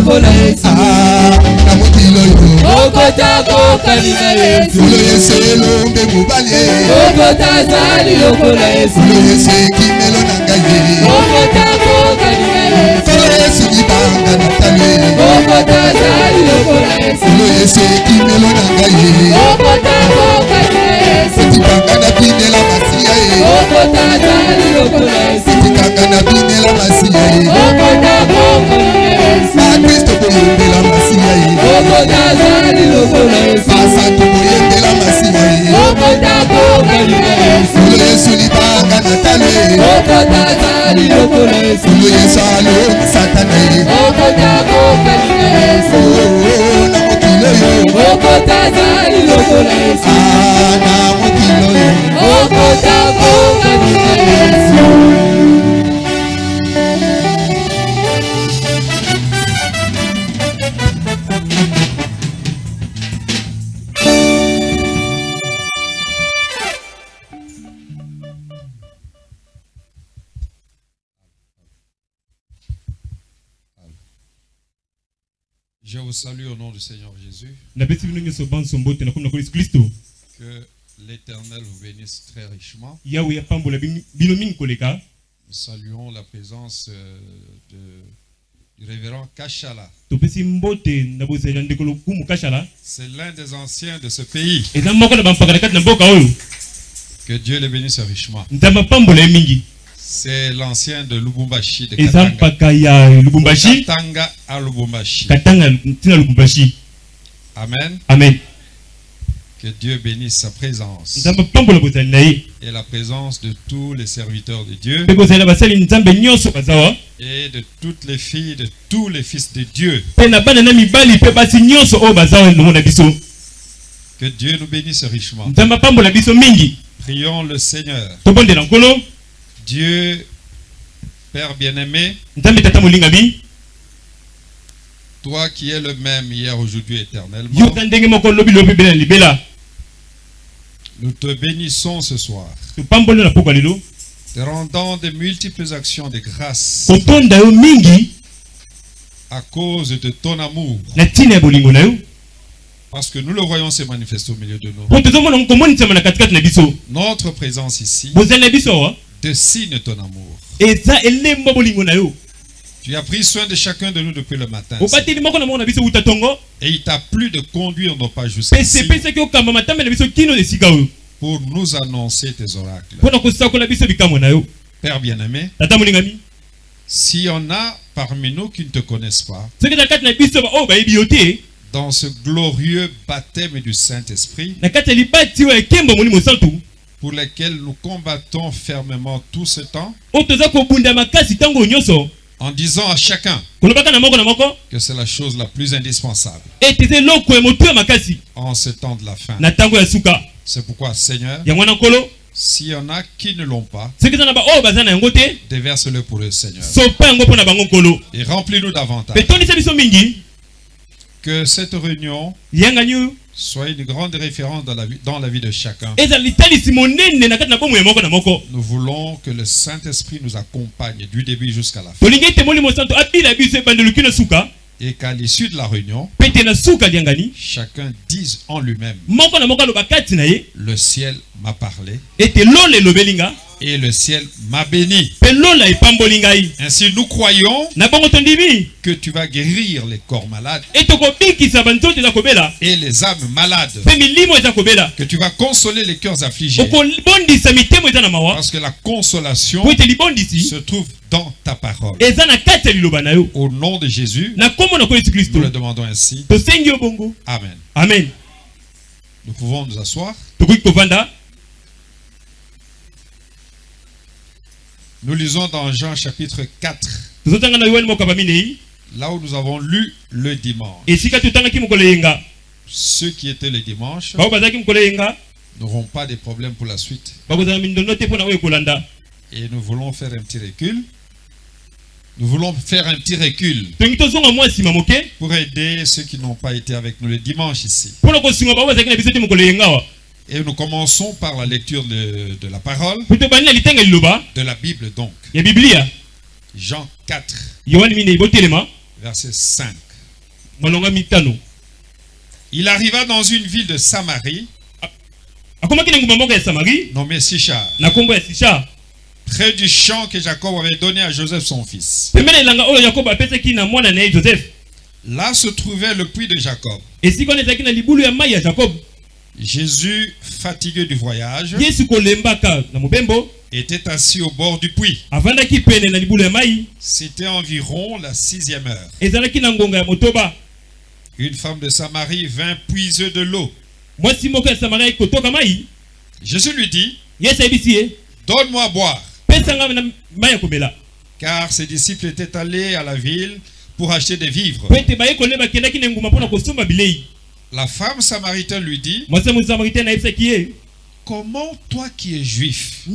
lokola Yesu. Na mokilo yo. Okota kokani na Yesu. Lo Yesu lombe mobali. Okota zali lokola Yesu. Lo Yesu kimelo na ngai. Okota kokani na Yesu. Lo Yesu libanga na tale. Okota zali lokola Yesu. Lo Yesu kimelo na ngai. Okota kokani na Yesu. Tikanga na bindela masia ye. Okota zali lokola Yesu. Tikanga na bindela masia ye. Okota kokani na Yesu. Na Kristo boyembela masia ye. Okota zali lokola Yesu. Asantu boyembela masia ye. Okota kokani na Yesu. Lo Yesu libanga na tale. Okota zali lokola Yesu. Lo Yesu alo satana ye. Okota kokani na Yesu. Na mokilo yo. Okota zali lokola Yesu. Na mokilo yo. Okota kokani na Yesu. Je vous salue au nom du Seigneur Jésus. Que l'Éternel vous bénisse très richement. Nous saluons la présence du révérend Kachala. C'est l'un des anciens de ce pays. Que Dieu le bénisse richement. C'est l'ancien de Lubumbashi, de Katanga à Lubumbashi. Amen. Amen. Que Dieu bénisse sa présence et la présence de tous les serviteurs de Dieu et de toutes les filles, de tous les fils de Dieu. Que Dieu nous bénisse richement. Prions le Seigneur. Dieu, Père bien-aimé, toi qui es le même hier, aujourd'hui, éternellement, nous te bénissons ce soir, te rendant de multiples actions de grâce à cause de ton amour, parce que nous le voyons se manifester au milieu de nous. Notre présence ici dessine ton amour. Tu as pris soin de chacun de nous depuis le matin. Et il t'a plu de conduire nos pas jusqu'ici pour nous annoncer tes oracles. Père bien-aimé, s'il y en a parmi nous qui ne te connaissent pas, dans ce glorieux baptême du Saint-Esprit, pour lesquels nous combattons fermement tout ce temps, en disant à chacun que c'est la chose la plus indispensable en ce temps de la fin. C'est pourquoi, Seigneur, s'il y en a qui ne l'ont pas, déverse-le pour le Seigneur et remplis-nous davantage. Que cette réunion soit une grande référence dans la vie de chacun. Nous voulons que le Saint-Esprit nous accompagne du début jusqu'à la fin. Et qu'à l'issue de la réunion, chacun dise en lui-même: le ciel m'a parlé et le ciel m'a béni. Ainsi nous croyons que tu vas guérir les corps malades et les âmes malades, que tu vas consoler les cœurs affligés, parce que la consolation se trouve dans ta parole. Au nom de Jésus, nous le demandons ainsi. Amen. Amen. Nous pouvons nous asseoir. Nous lisons dans Jean chapitre 4, là où nous avons lu le dimanche. Ceux qui étaient le dimanche n'auront pas de problème pour la suite. Et nous voulons faire un petit recul. Nous voulons faire un petit recul pour aider ceux qui n'ont pas été avec nous le dimanche ici. Et nous commençons par la lecture de la parole, de la Bible donc. Jean 4, verset 5. Il arriva dans une ville de Samarie nommée Sichar, près du champ que Jacob avait donné à Joseph son fils. Là se trouvait le puits de Jacob. Jésus, fatigué du voyage, était assis au bord du puits. C'était environ la 6e heure. Une femme de Samarie vint puiser de l'eau. Jésus lui dit, donne-moi à boire. Car ses disciples étaient allés à la ville pour acheter des vivres. La femme samaritaine lui dit, comment toi qui es juif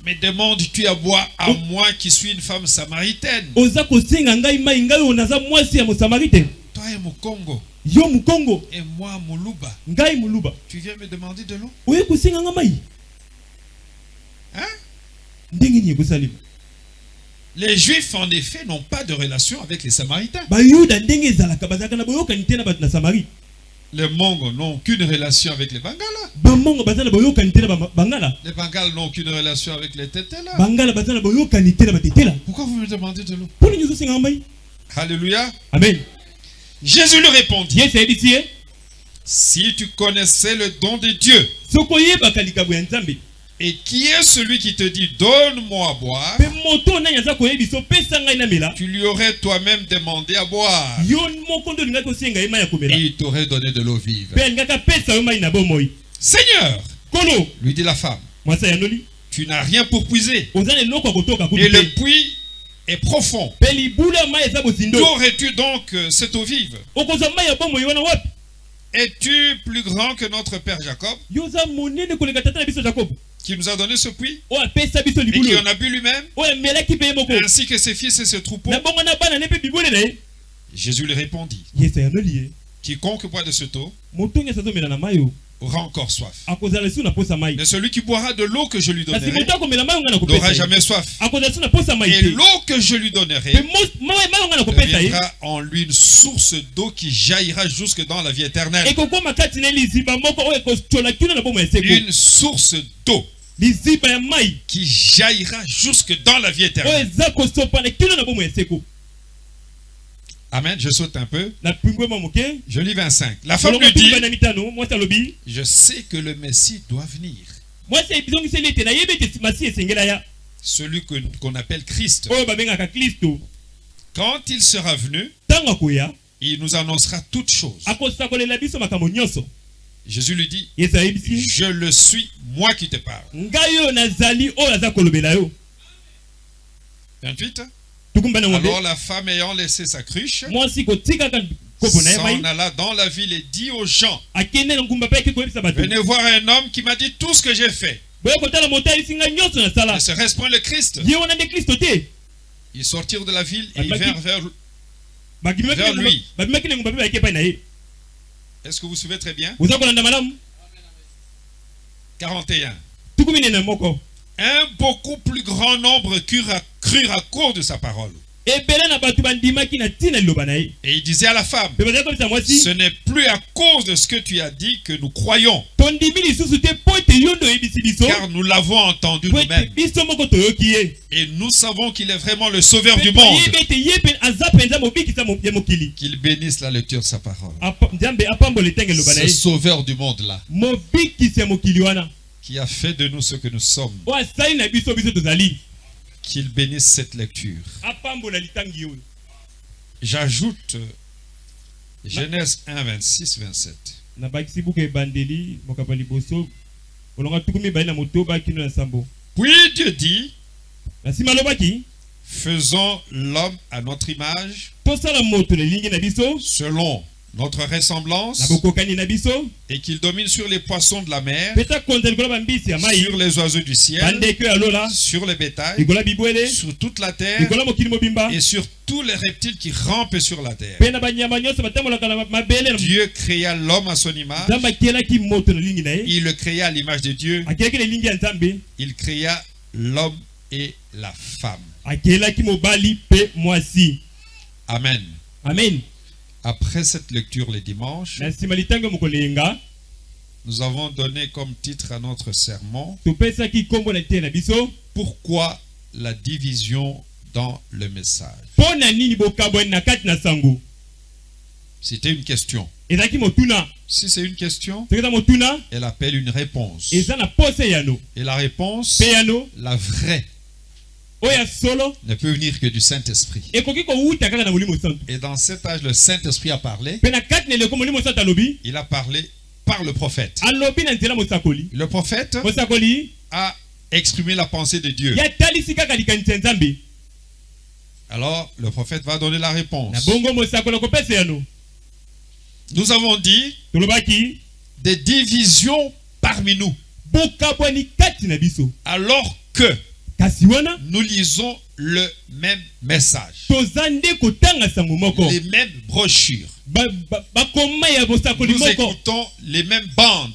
me demandes-tu à boire à moi qui suis une femme samaritaine? Toi et Mukongo. Et moi Muluba. Tu viens me demander de l'eau? Hein? Les Juifs, en effet, n'ont pas de relation avec les Samaritains. Les Mongos n'ont aucune relation avec les Bangala. Les Bangala n'ont aucune relation avec les Tetela. Pourquoi vous me demandez de l'eau? Alléluia. Amen. Jésus lui répondit, si tu connaissais le don de Dieu, et qui est celui qui te dit donne-moi à boire, tu lui aurais toi-même demandé à boire, et il t'aurait donné de l'eau vive. Seigneur, lui dit la femme, tu n'as rien pour puiser, et le puits est profond. D'où aurais-tu donc cette eau vive? Es-tu plus grand que notre père Jacob, qui nous a donné ce puits et qui en a bu lui-même, ainsi que ses fils et ses troupeaux? Jésus lui répondit, quiconque boit de cette eau aura encore soif. Mais celui qui boira de l'eau que je lui donnerai n'aura jamais soif. Et l'eau que je lui donnerai deviendra en lui une source d'eau qui jaillira jusque dans la vie éternelle. Une source d'eau qui jaillira jusque dans la vie éternelle. Amen, je saute un peu. Je lis 25. La femme lui dit, je sais que le Messie doit venir. Celui qu'on appelle Christ. Quand il sera venu, il nous annoncera toutes choses. Jésus lui dit, je le suis, moi qui te parle. 28. Alors la femme ayant laissé sa cruche s'en alla dans la ville et dit aux gens, venez voir un homme qui m'a dit tout ce que j'ai fait. Ne serait-ce point le Christ? Ils sortirent de la ville et ils vinrent vers lui. Est-ce que vous suivez très bien? 41. Un beaucoup plus grand nombre crurent à cause de sa parole. Et il disait à la femme, ce n'est plus à cause de ce que tu as dit que nous croyons, car nous l'avons entendu nous-mêmes. Et nous savons qu'il est vraiment le sauveur du monde. Qu'il bénisse la lecture de sa parole. Ce sauveur du monde là, qui a fait de nous ce que nous sommes, qu'il bénisse cette lecture. J'ajoute Genèse 1, 26, 27. Puis Dieu dit, faisons l'homme à notre image, selon notre ressemblance, et qu'il domine sur les poissons de la mer, sur les oiseaux du ciel, sur les bétails, sur toute la terre, et sur tous les reptiles qui rampent sur la terre. Dieu créa l'homme à son image. Il le créa à l'image de Dieu. Il créa l'homme et la femme. Amen. Amen. Après cette lecture les dimanches, nous avons donné comme titre à notre sermon pourquoi la division dans le message. C'était une question. Si c'est une question, elle appelle une réponse. Et la réponse, la vraie, ne peut venir que du Saint-Esprit. Et dans cet âge, le Saint-Esprit a parlé. Il a parlé par le prophète. Le prophète a exprimé la pensée de Dieu. Alors, le prophète va donner la réponse. Nous avons dit des divisions parmi nous. Alors que nous lisons le même message, les mêmes brochures, nous écoutons les mêmes bandes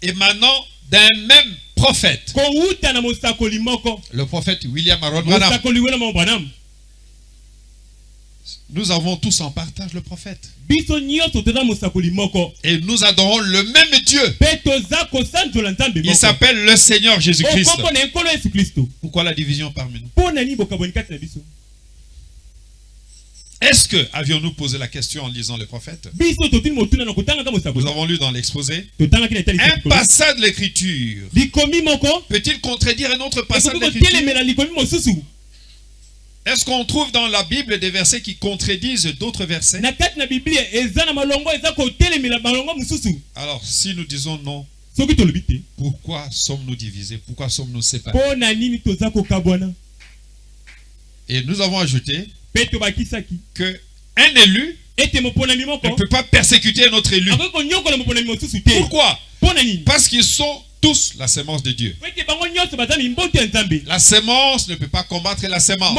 émanant d'un même prophète, le prophète William Aaron Branham. Nous avons tous en partage le prophète. Et nous adorons le même Dieu. Il s'appelle le Seigneur Jésus-Christ. Pourquoi la division parmi nous? Est-ce que avions-nous posé la question en lisant le prophète? Nous avons lu dans l'exposé un passage de l'écriture. Peut-il contredire un autre passage de l'écriture? Est-ce qu'on trouve dans la Bible des versets qui contredisent d'autres versets? Alors, si nous disons non, pourquoi sommes-nous divisés? Pourquoi sommes-nous séparés? Et nous avons ajouté que un élu ne peut pas persécuter un autre élu. Pourquoi? Parce qu'ils sont tous la sémence de Dieu. La sémence ne peut pas combattre la sémence.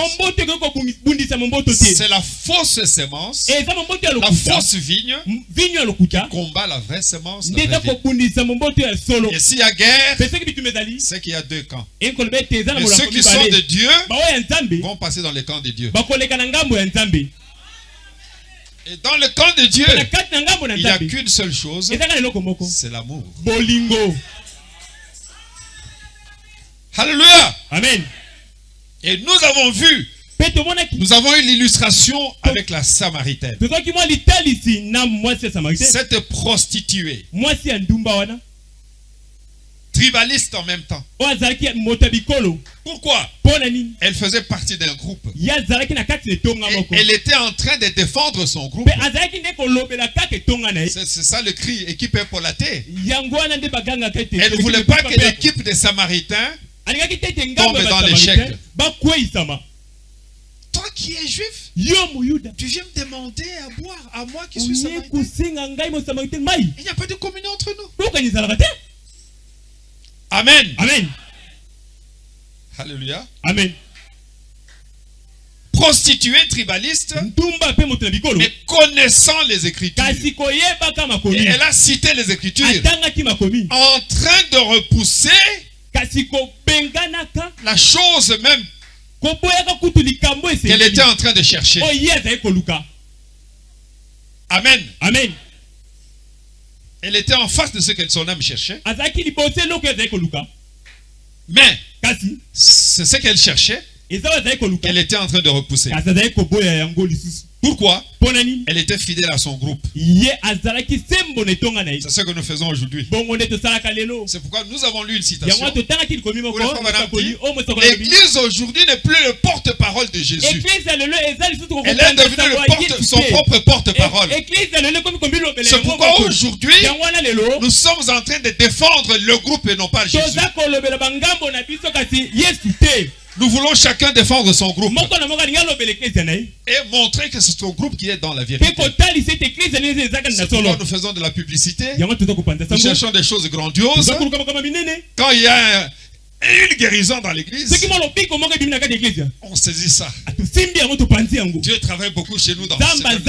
C'est la fausse sémence, la fausse vigne qui combat la vraie sémence. Et s'il y a guerre, c'est qu'il y a deux camps. Mais ceux qui sont de Dieu vont passer dans le camp de Dieu. Et dans le camp de Dieu, il n'y a qu'une seule chose, c'est l'amour. Alléluia. Amen. Et nous avons vu, nous avons eu l'illustration avec la Samaritaine. Cette prostituée, tribaliste en même temps. Pourquoi? Elle faisait partie d'un groupe. Et elle était en train de défendre son groupe. C'est ça le cri, équipe épaulatée. Elle ne voulait pas que l'équipe des Samaritains tombe dans l'échec. Toi qui es juif, tu viens me demander à boire à moi qui suis samaritain. Il n'y a pas de communion entre nous. Amen. Amen. Alléluia. Amen. Prostituée tribaliste, mais connaissant les Écritures. Et elle a cité les Écritures en train de repousser la chose même qu'elle était en train de chercher. Amen. Amen. Elle était en face de ce que son âme cherchait. Mais c'est ce qu'elle cherchait. Elle était en train de repousser. Pourquoi? Elle était fidèle à son groupe. C'est ce que nous faisons aujourd'hui. C'est pourquoi nous avons lu une citation. L'Église aujourd'hui n'est plus le porte-parole de Jésus. Elle est devenue son propre porte-parole. C'est pourquoi aujourd'hui, nous sommes en train de défendre le groupe et non pas Jésus. Nous voulons chacun défendre son groupe et montrer que c'est son groupe qui est dans la vérité. C'est pourquoi nous faisons de la publicité. Nous cherchons des choses grandioses. Quand il y a une guérison dans l'église, on saisit ça. Dieu travaille beaucoup chez nous dans ce domaine.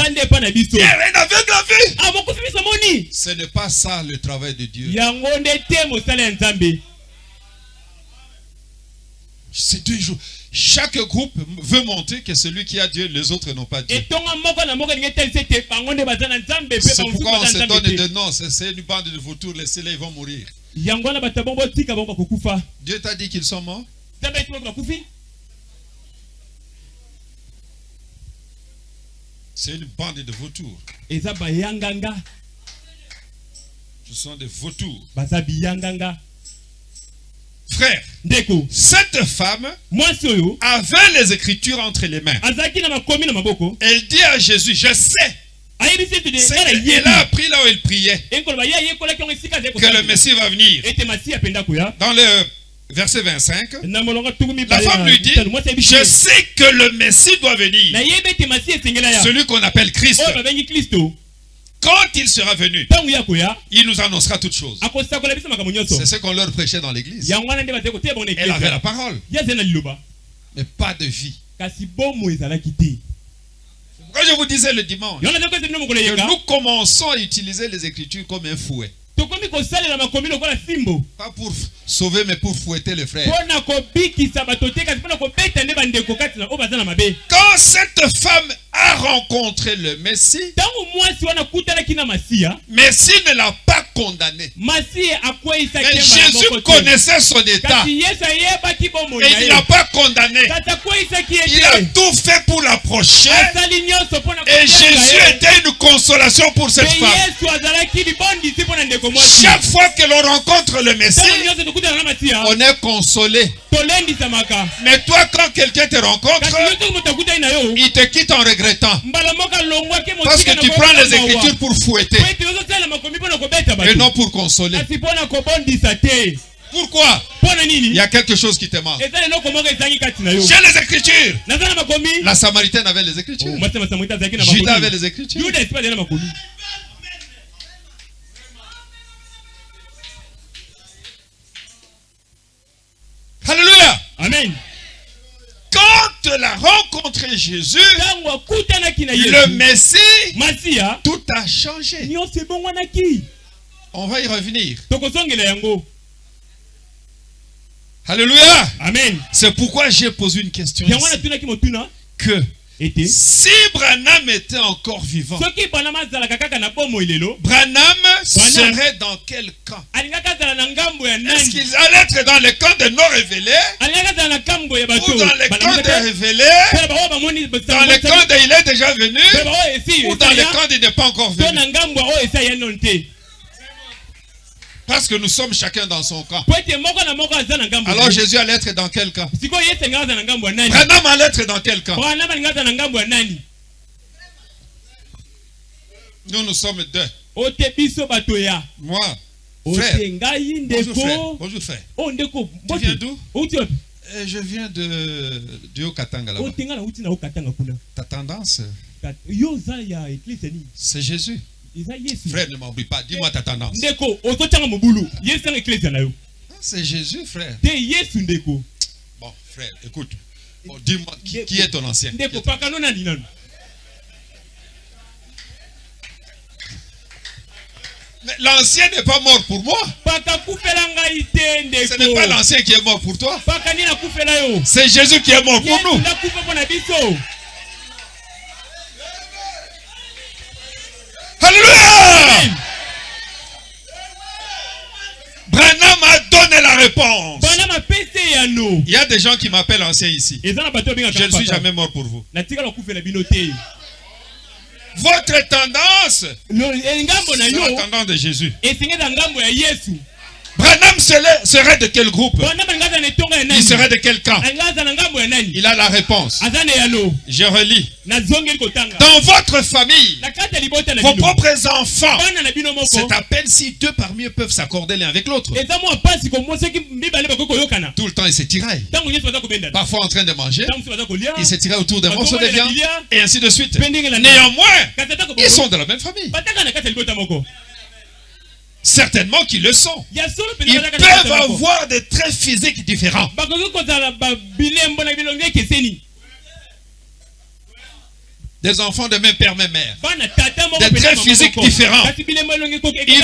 Il y a un aveugle la vie. Ce n'est pas ça le travail de Dieu. C'est 2 jours. Chaque groupe veut montrer que celui qui a Dieu, les autres n'ont pas Dieu. C'est pourquoi on se donne des noms. C'est une bande de vautours, laissez-les, ils vont mourir. Dieu t'a dit qu'ils sont morts? C'est une bande de vautours. Ce sont des vautours. Frère, cette femme avait les Écritures entre les mains. Elle dit à Jésus, je sais. Elle a appris là où elle priait que le Messie va venir. Dans le verset 25, la femme lui dit, je sais que le Messie doit venir. Celui qu'on appelle Christ. Quand il sera venu, il nous annoncera toutes choses. C'est ce qu'on leur prêchait dans l'église. Elle avait la parole, mais pas de vie. Quand je vous disais le dimanche que nous commençons à utiliser les Écritures comme un fouet. Pas pour sauver, mais pour fouetter les frères. Quand cette femme a rencontré le Messie, Messie ne l'a pas condamné. Mais Jésus connaissait son état. Et il ne l'a pas condamné. Il a tout fait pour l'approcher. Et Jésus était une consolation pour cette femme. Chaque fois que l'on rencontre le Messie, on est consolé. Mais toi, quand quelqu'un te rencontre, il te quitte en regrettant. Parce que tu prends les Écritures pour fouetter et non pour consoler. Pourquoi? Il y a quelque chose qui te manque. J'ai les Écritures. La Samaritaine avait les Écritures. Judas avait les Écritures. Alléluia. Amen. Quand elle a rencontré Jésus, le Messie, tout a changé. On va y revenir. Alléluia. Amen. C'est pourquoi j'ai posé une question ici. Que si Branham était encore vivant, Branham serait dans quel camp? Est-ce qu'il allait être dans le camp de non révélés? Ou dans le camp de révélés? Dans le camp de il est déjà venu? Ou dans le camp de il n'est pas encore venu? Parce que nous sommes chacun dans son camp. Alors Jésus allait être dans quel camp? Branham allait être dans quel camp? Nous sommes deux. Moi, frère. Bonjour frère. Tu viens d'où? Je viens du Haut-Katanga là-bas. Ta tendance, c'est Jésus. Frère, ne m'oublie pas. Dis-moi ta tendance. C'est Jésus, frère. Bon, frère, écoute. Bon, dis-moi, qui est ton ancien? Mais l'ancien n'est pas mort pour moi. Ce n'est pas l'ancien qui est mort pour toi. C'est Jésus qui est mort pour nous. Alléluia! Branham a donné la réponse. Il y a des gens qui m'appellent ancien ici. Je ne suis jamais mort pour vous. Votre tendance, c'est la tendance de Jésus. Branham serait de quel groupe? Il serait de quel camp? Il a la réponse. Je relis. Dans votre famille, vos propres enfants, c'est à peine si deux parmi eux peuvent s'accorder l'un avec l'autre. Tout le temps, ils se tiraillent. Parfois en train de manger, ils se tiraillent autour d'un morceau de viande, et ainsi de suite. Néanmoins, ils sont de la même famille. Certainement qu'ils le sont. Ils peuvent avoir des traits physiques différents. Des enfants de même père, même mère. Des traits physiques différents. Ils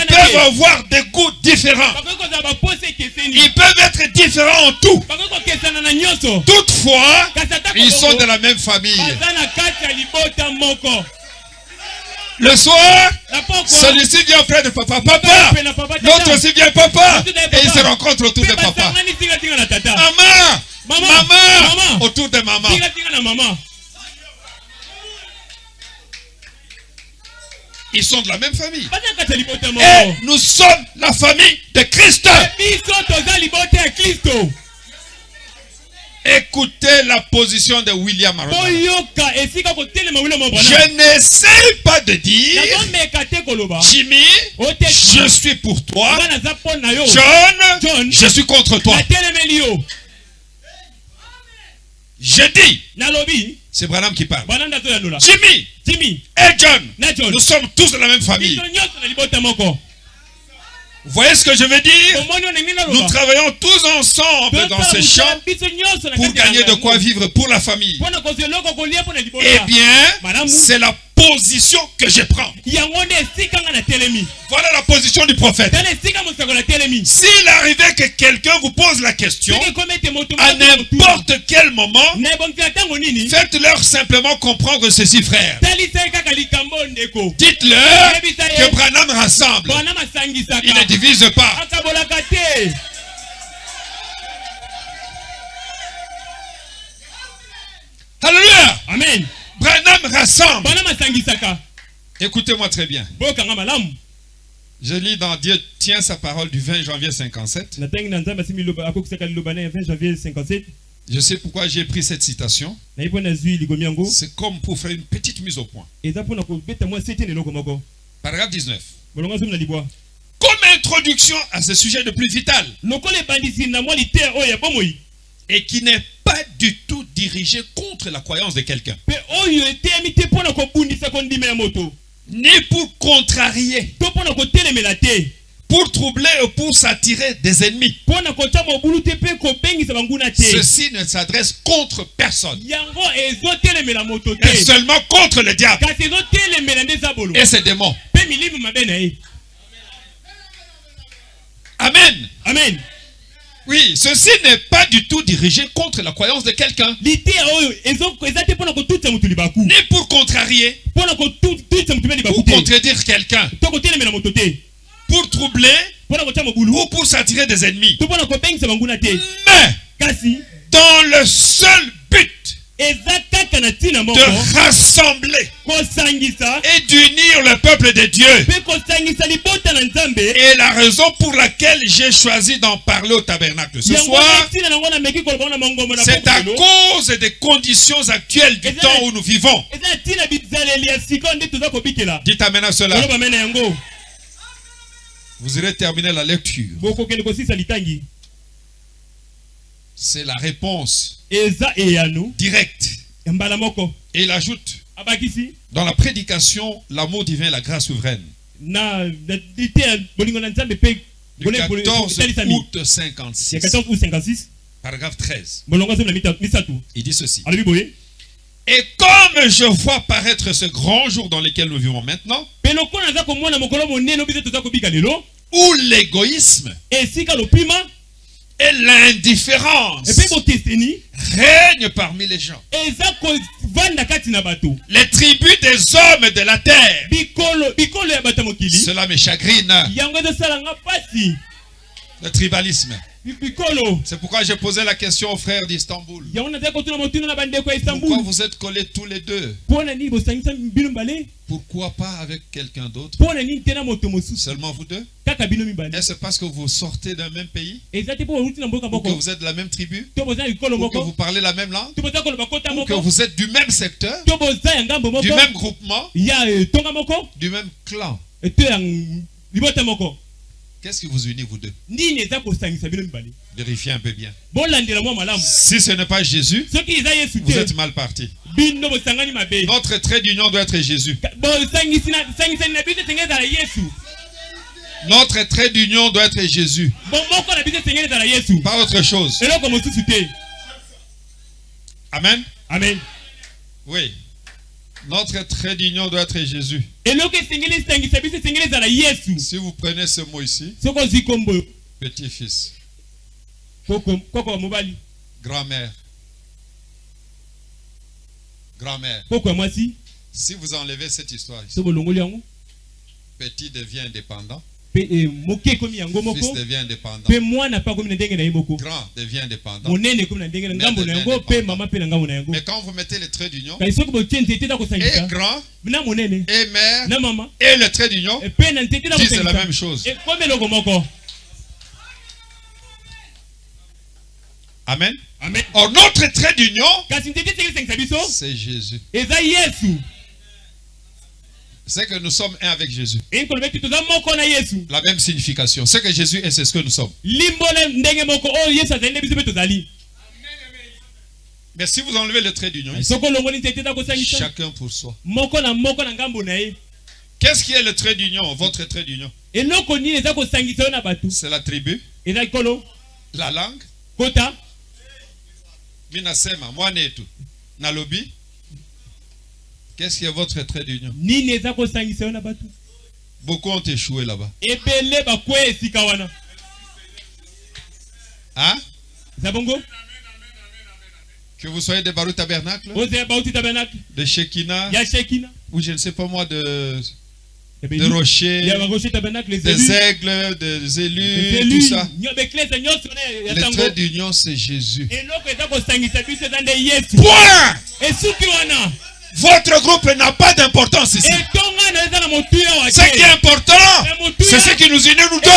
peuvent avoir des goûts différents. Ils peuvent être différents en tout. Toutefois, ils sont de la même famille. Le soir, celui-ci vient auprès de papa. Papa, l'autre aussi vient papa. Et ils se rencontrent autour de papa. Maman, autour de maman. Ils sont de la même famille. Et nous sommes la famille de Christ. Écoutez la position de William Aronson. Je n'essaie pas de dire, Jimmy, je suis pour toi. John, je suis contre toi. Je dis, c'est Branham qui parle. Jimmy et John, nous sommes tous de la même famille. Vous voyez ce que je veux dire? Nous travaillons tous ensemble dans ce champ pour gagner de quoi vivre pour la famille. Eh bien, c'est la position que je prends. Voilà la position du prophète. S'il arrivait que quelqu'un vous pose la question, à n'importe quel moment, faites-leur simplement comprendre ceci, frère. Dites-leur que Branham rassemble. Il ne divise pas. Alléluia. Amen. Branham rassemble. Écoutez-moi très bien. Je lis dans Dieu tient sa parole du 20 janvier 57. Je sais pourquoi j'ai pris cette citation. C'est comme pour faire une petite mise au point. Paragraphe 19. Comme introduction à ce sujet de plus vital et qui n'est pas du tout dirigé contre la croyance de quelqu'un, ni pour contrarier, pour troubler ou pour s'attirer des ennemis. Ceci ne s'adresse contre personne, et seulement contre le diable et ses démons. Amen. Amen. Oui, ceci n'est pas du tout dirigé contre la croyance de quelqu'un, ni pour contrarier, pour contredire quelqu'un, pour troubler ou pour s'attirer des ennemis, mais dans le seul but de rassembler et d'unir le peuple de Dieu. Et la raison pour laquelle j'ai choisi d'en parler au tabernacle ce soir, c'est à cause des conditions actuelles du temps où nous vivons. Dites amen à cela. Vous irez terminer la lecture. C'est la réponse directe. Et il ajoute, dans la prédication, l'amour divin et la grâce souveraine. Du 14 août 56, paragraphe 13. Il dit ceci. Et comme je vois paraître ce grand jour dans lequel nous vivons maintenant, où l'égoïsme et l'indifférence règnent parmi les gens, les tribus des hommes de la terre, cela me chagrine. Le tribalisme. C'est pourquoi j'ai posé la question aux frères d'Istanbul. Pourquoi vous êtes collés tous les deux? Pourquoi pas avec quelqu'un d'autre? Seulement vous deux? Est-ce parce que vous sortez d'un même pays? Ou que vous êtes de la même tribu? Ou que vous parlez la même langue? Ou que vous êtes du même secteur? Du même groupement? Du même clan? Qu'est-ce qui vous unit, vous deux? Vérifiez un peu bien. Si ce n'est pas Jésus, vous êtes mal parti. Notre trait d'union doit être Jésus. Notre trait d'union doit être Jésus. Pas autre chose. Amen. Amen. Oui. Notre trait d'union doit être Jésus. Si vous prenez ce mot ici, Petit-fils. Grand-mère. Grand-mère. Si vous enlevez cette histoire ici, petit devient indépendant. Fils devient indépendant. Grand devient indépendant. Mais quand vous mettez les traits d'union, et grand, et mère, et le trait d'union, disent la même chose. Amen. Amen. Or, notre trait d'union, c'est Jésus. C'est que nous sommes un avec Jésus. La même signification. C'est que Jésus est, c'est ce que nous sommes. Mais si vous enlevez le trait d'union, chacun pour soi. Qu'est-ce qui est le trait d'union? Votre trait d'union? C'est la tribu, la langue, Minasema, Mwanetu, Nalobi. Qu'est-ce qui est votre trait d'union? Beaucoup ont échoué là-bas. Hein? Que vous soyez de Barou Tabernacle, de Shekinah, ou je ne sais pas moi, de rochers, des aigles, des élus, tout ça. Le trait d'union, c'est Jésus. Point! Votre groupe n'a pas d'importance ici. Ce qui est important, c'est ce qui nous unit nous deux.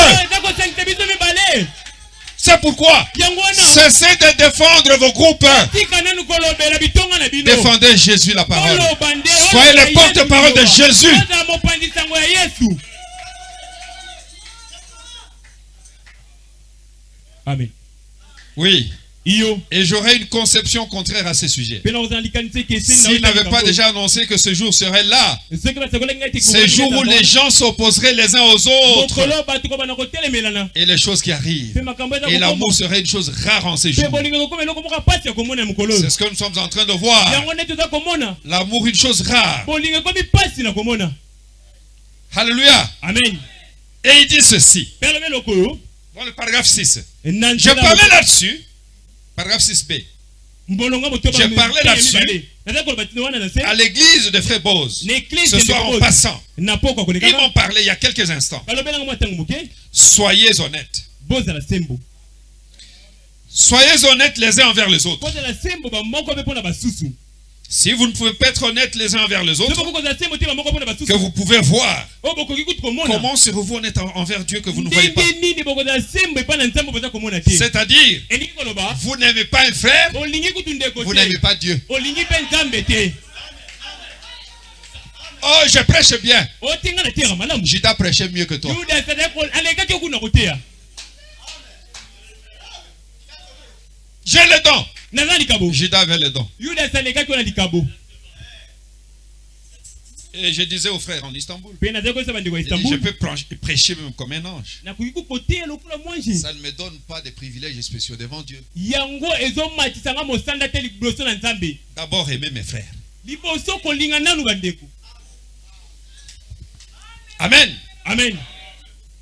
C'est pourquoi cessez de défendre vos groupes. Défendez Jésus la parole. Soyez les porte-parole de Jésus. Amen. Oui. Et j'aurais une conception contraire à ce sujet. S'il n'avait pas déjà annoncé que ce jour serait là, ce jour où les gens s'opposeraient les uns aux autres, et les choses qui arrivent, et l'amour serait une chose rare en ces jours. C'est ce que nous sommes en train de voir. L'amour, une chose rare. Alléluia. Amen. Et il dit ceci, dans le paragraphe 6. Je parlais là-dessus. Paragraphe 6b. J'ai parlé là-dessus à l'église de Frère Bose ce soir en passant. Ils m'ont parlé il y a quelques instants. Soyez honnêtes. Soyez honnêtes les uns envers les autres. Si vous ne pouvez pas être honnêtes les uns envers les autres, que vous pouvez voir, comment serez-vous honnête envers Dieu que vous ne voyez pas? C'est-à-dire, vous n'aimez pas un frère, vous n'aimez pas Dieu. Oh, je prêche bien. Judas prêchait mieux que toi. J'ai le don. Judas avait le don. Et je disais aux frères en Istanbul, je peux prêcher même comme un ange. Ça ne me donne pas de privilèges spéciaux devant Dieu. D'abord aimer mes frères. Amen. Amen.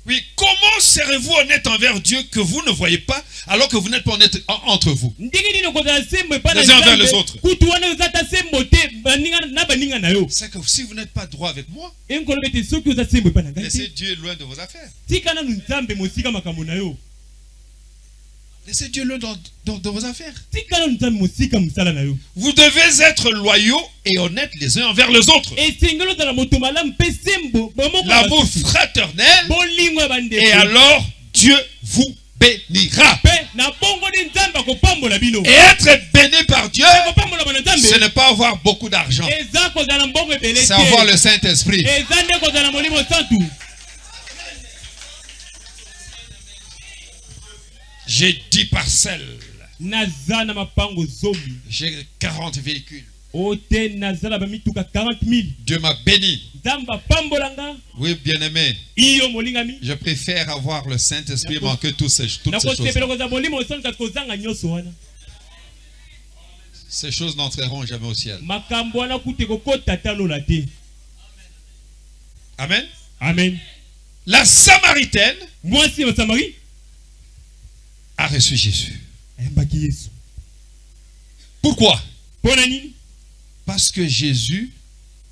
Oui, comment serez-vous honnête envers Dieu que vous ne voyez pas alors que vous n'êtes pas honnête entre vous? Les uns envers les autres. C'est que si vous n'êtes pas droit avec moi, laissez Dieu loin de vos affaires. Laissez Dieu loin de vos affaires. Vous devez être loyaux et honnêtes les uns envers les autres. L'amour fraternel, et alors Dieu vous bénira. Et être béni par Dieu, ce n'est pas avoir beaucoup d'argent, c'est avoir le Saint-Esprit. J'ai 10 parcelles. J'ai 40 véhicules. Dieu m'a béni. Oui, bien-aimé. Je préfère avoir le Saint-Esprit que toutes ces choses. Ces choses n'entreront jamais au ciel. Amen. Amen. La Samaritaine a reçu Jésus. Pourquoi? Parce que Jésus,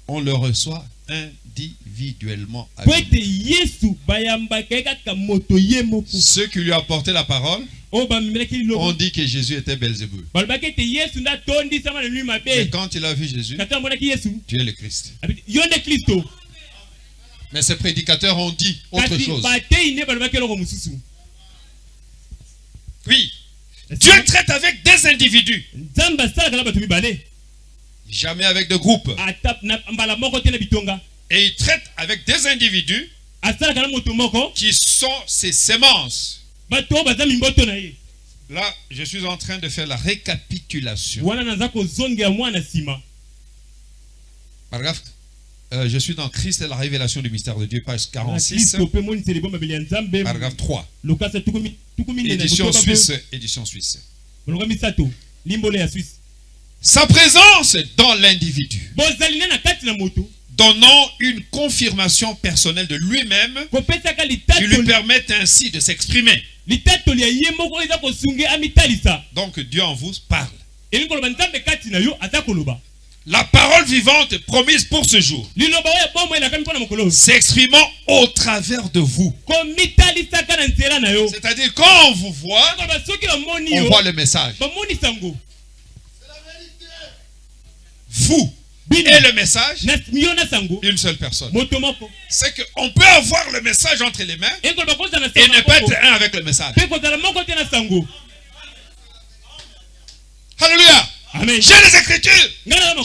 on le reçoit individuellement. Ceux qui lui ont apporté la parole ont dit que Jésus était Belzébuth. Mais quand il a vu Jésus, tu es le Christ. Mais ces prédicateurs ont dit autre chose. Oui. Dieu traite avec des individus. Jamais avec de groupes. Et il traite avec des individus qui sont ses semences. Là, je suis en train de faire la récapitulation. Paragraphe, je suis dans Christ et la révélation du mystère de Dieu, page 46. Paragraphe 3. Édition suisse. Édition suisse. Sa présence dans l'individu, donnant une confirmation personnelle de lui-même, qui lui permet ainsi de s'exprimer. Donc Dieu en vous parle. La parole vivante promise pour ce jour, s'exprimant au travers de vous. C'est-à-dire quand on vous voit, on voit le message. Vous et le message, une seule personne. C'est qu'on peut avoir le message entre les mains et ne pas être un avec le message. Alléluia. Amen. J'ai les Écritures.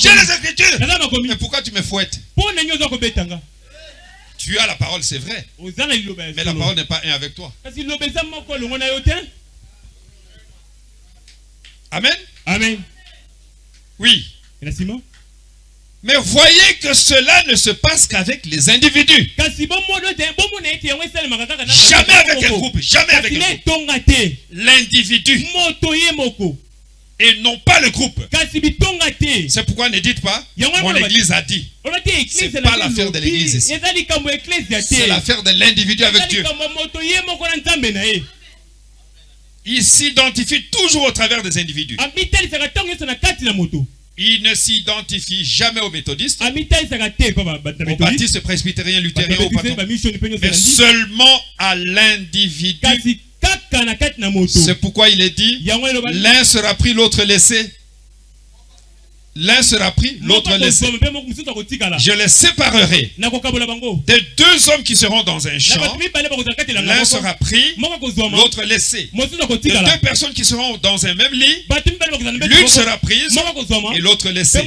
J'ai les Écritures. Mais pourquoi tu me fouettes? Tu as la parole, c'est vrai. Mais la parole n'est pas un avec toi. Amen. Amen. Oui. Mais voyez que cela ne se passe qu'avec les individus. Jamais avec un groupe. Jamais avec un groupe. L'individu. Et non pas le groupe. C'est pourquoi ne dites pas mon église a dit. C'est pas l'affaire de l'église ici. C'est l'affaire de l'individu avec Dieu. Il s'identifie toujours au travers des individus. Il ne s'identifie jamais aux méthodistes, aux baptistes, presbytériens, luthériens, mais seulement à l'individu. C'est pourquoi il est dit, l'un sera pris, l'autre laissé. L'un sera pris, l'autre laissé. Je les séparerai des deux hommes qui seront dans un champ. L'un sera pris, l'autre laissé. Des deux personnes qui seront dans un même lit. L'une sera prise et l'autre laissée.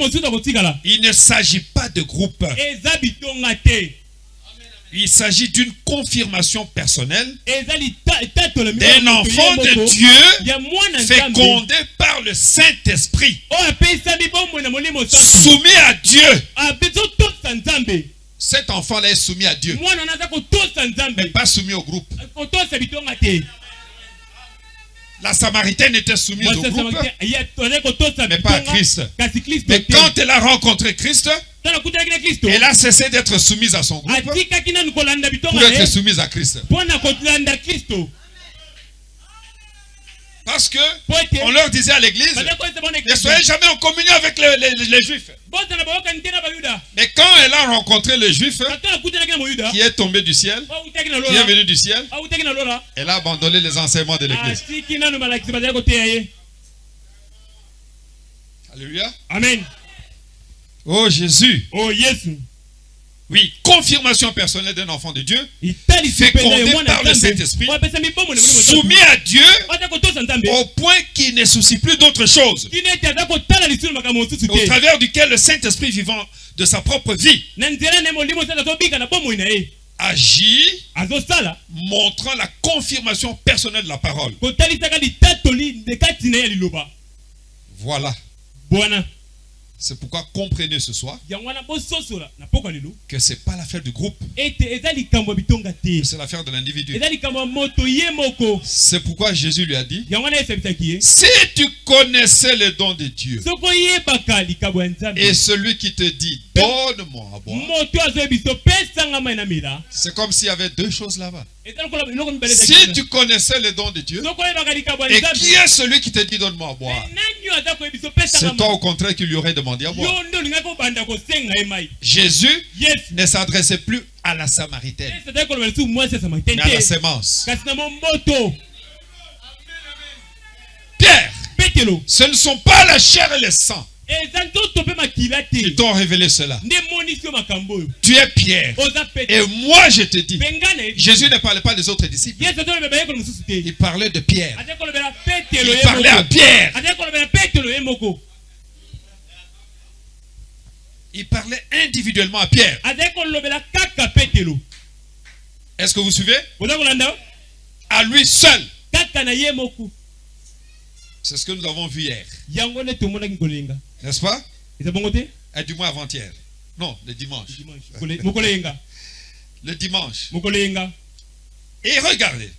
Il ne s'agit pas de groupe. Il s'agit d'une confirmation personnelle d'un enfant de Dieu fécondé par le Saint-Esprit, soumis à Dieu. Cet enfant-là est soumis à Dieu, mais pas soumis au groupe. La Samaritaine était soumise au groupe, mais pas à Christ. Mais quand elle a rencontré Christ, elle a cessé d'être soumise à son groupe pour être soumise à Christ. Parce que on leur disait à l'église, ne soyez jamais en communion avec les juifs. Mais quand elle a rencontré le juif qui est tombé du ciel, qui est venu du ciel, elle a abandonné les enseignements de l'église. Alléluia. Amen. Oh Jésus. Oh Jésus. Oui, confirmation personnelle d'un enfant de Dieu, fécondé par le Saint-Esprit, soumis à Dieu au point qu'il ne soucie plus d'autre chose, au travers duquel le Saint-Esprit vivant de sa propre vie agit, montrant la confirmation personnelle de la parole. Voilà. C'est pourquoi comprenez ce soir que ce n'est pas l'affaire du groupe, c'est l'affaire de l'individu. C'est pourquoi Jésus lui a dit, si tu connaissais le don de Dieu et celui qui te dit, donne-moi à boire, c'est comme s'il y avait deux choses là-bas. Si tu connaissais le don de Dieu, et qui est celui qui te dit, donne-moi à boire? C'est toi au contraire qui lui aurait demandé à boire. Jésus ne s'adressait plus à la Samaritaine, mais à la sémence. Pierre, ce ne sont pas la chair et le sang qui t'ont révélé cela. Tu es Pierre. Et moi je te dis, Jésus ne parlait pas des autres disciples. Il parlait de Pierre. Il parlait à Pierre. Il parlait individuellement à Pierre. Est-ce que vous suivez? À lui seul. C'est ce que nous avons vu hier. N'est-ce pas? Et du moins avant-hier. Non, le dimanche. Le dimanche. Et regardez.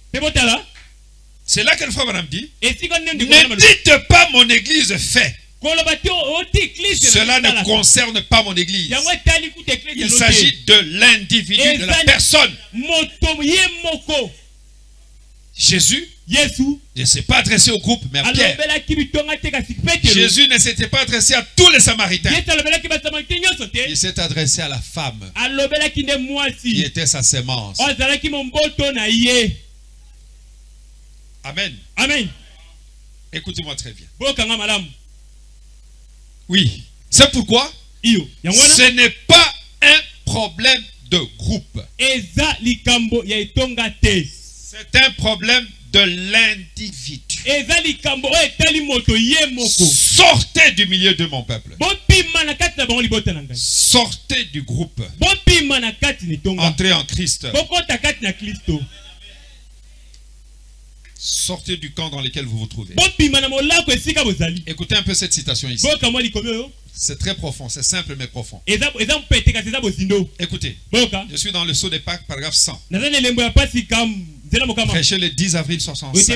C'est là que le frère Branham dit, ne dites pas mon église fait. Cela ne concerne pas mon église. Il s'agit de l'individu, de la personne. Jésus ne s'est pas adressé au groupe, mais à Pierre. Jésus ne s'était pas adressé à tous les Samaritains. Il s'est adressé à la femme qui était sa sémence. Amen. Amen. Écoutez-moi très bien. Oui. C'est pourquoi ce n'est pas un problème de groupe. C'est un problème de l'individu. Sortez du milieu de mon peuple. Sortez du groupe. Entrez en Christ. Sortez du camp dans lequel vous vous trouvez. Écoutez un peu cette citation ici. C'est très profond, c'est simple mais profond. Écoutez, je suis dans le sceau des Pâques, paragraphe 100. Prêché le 10 avril 65.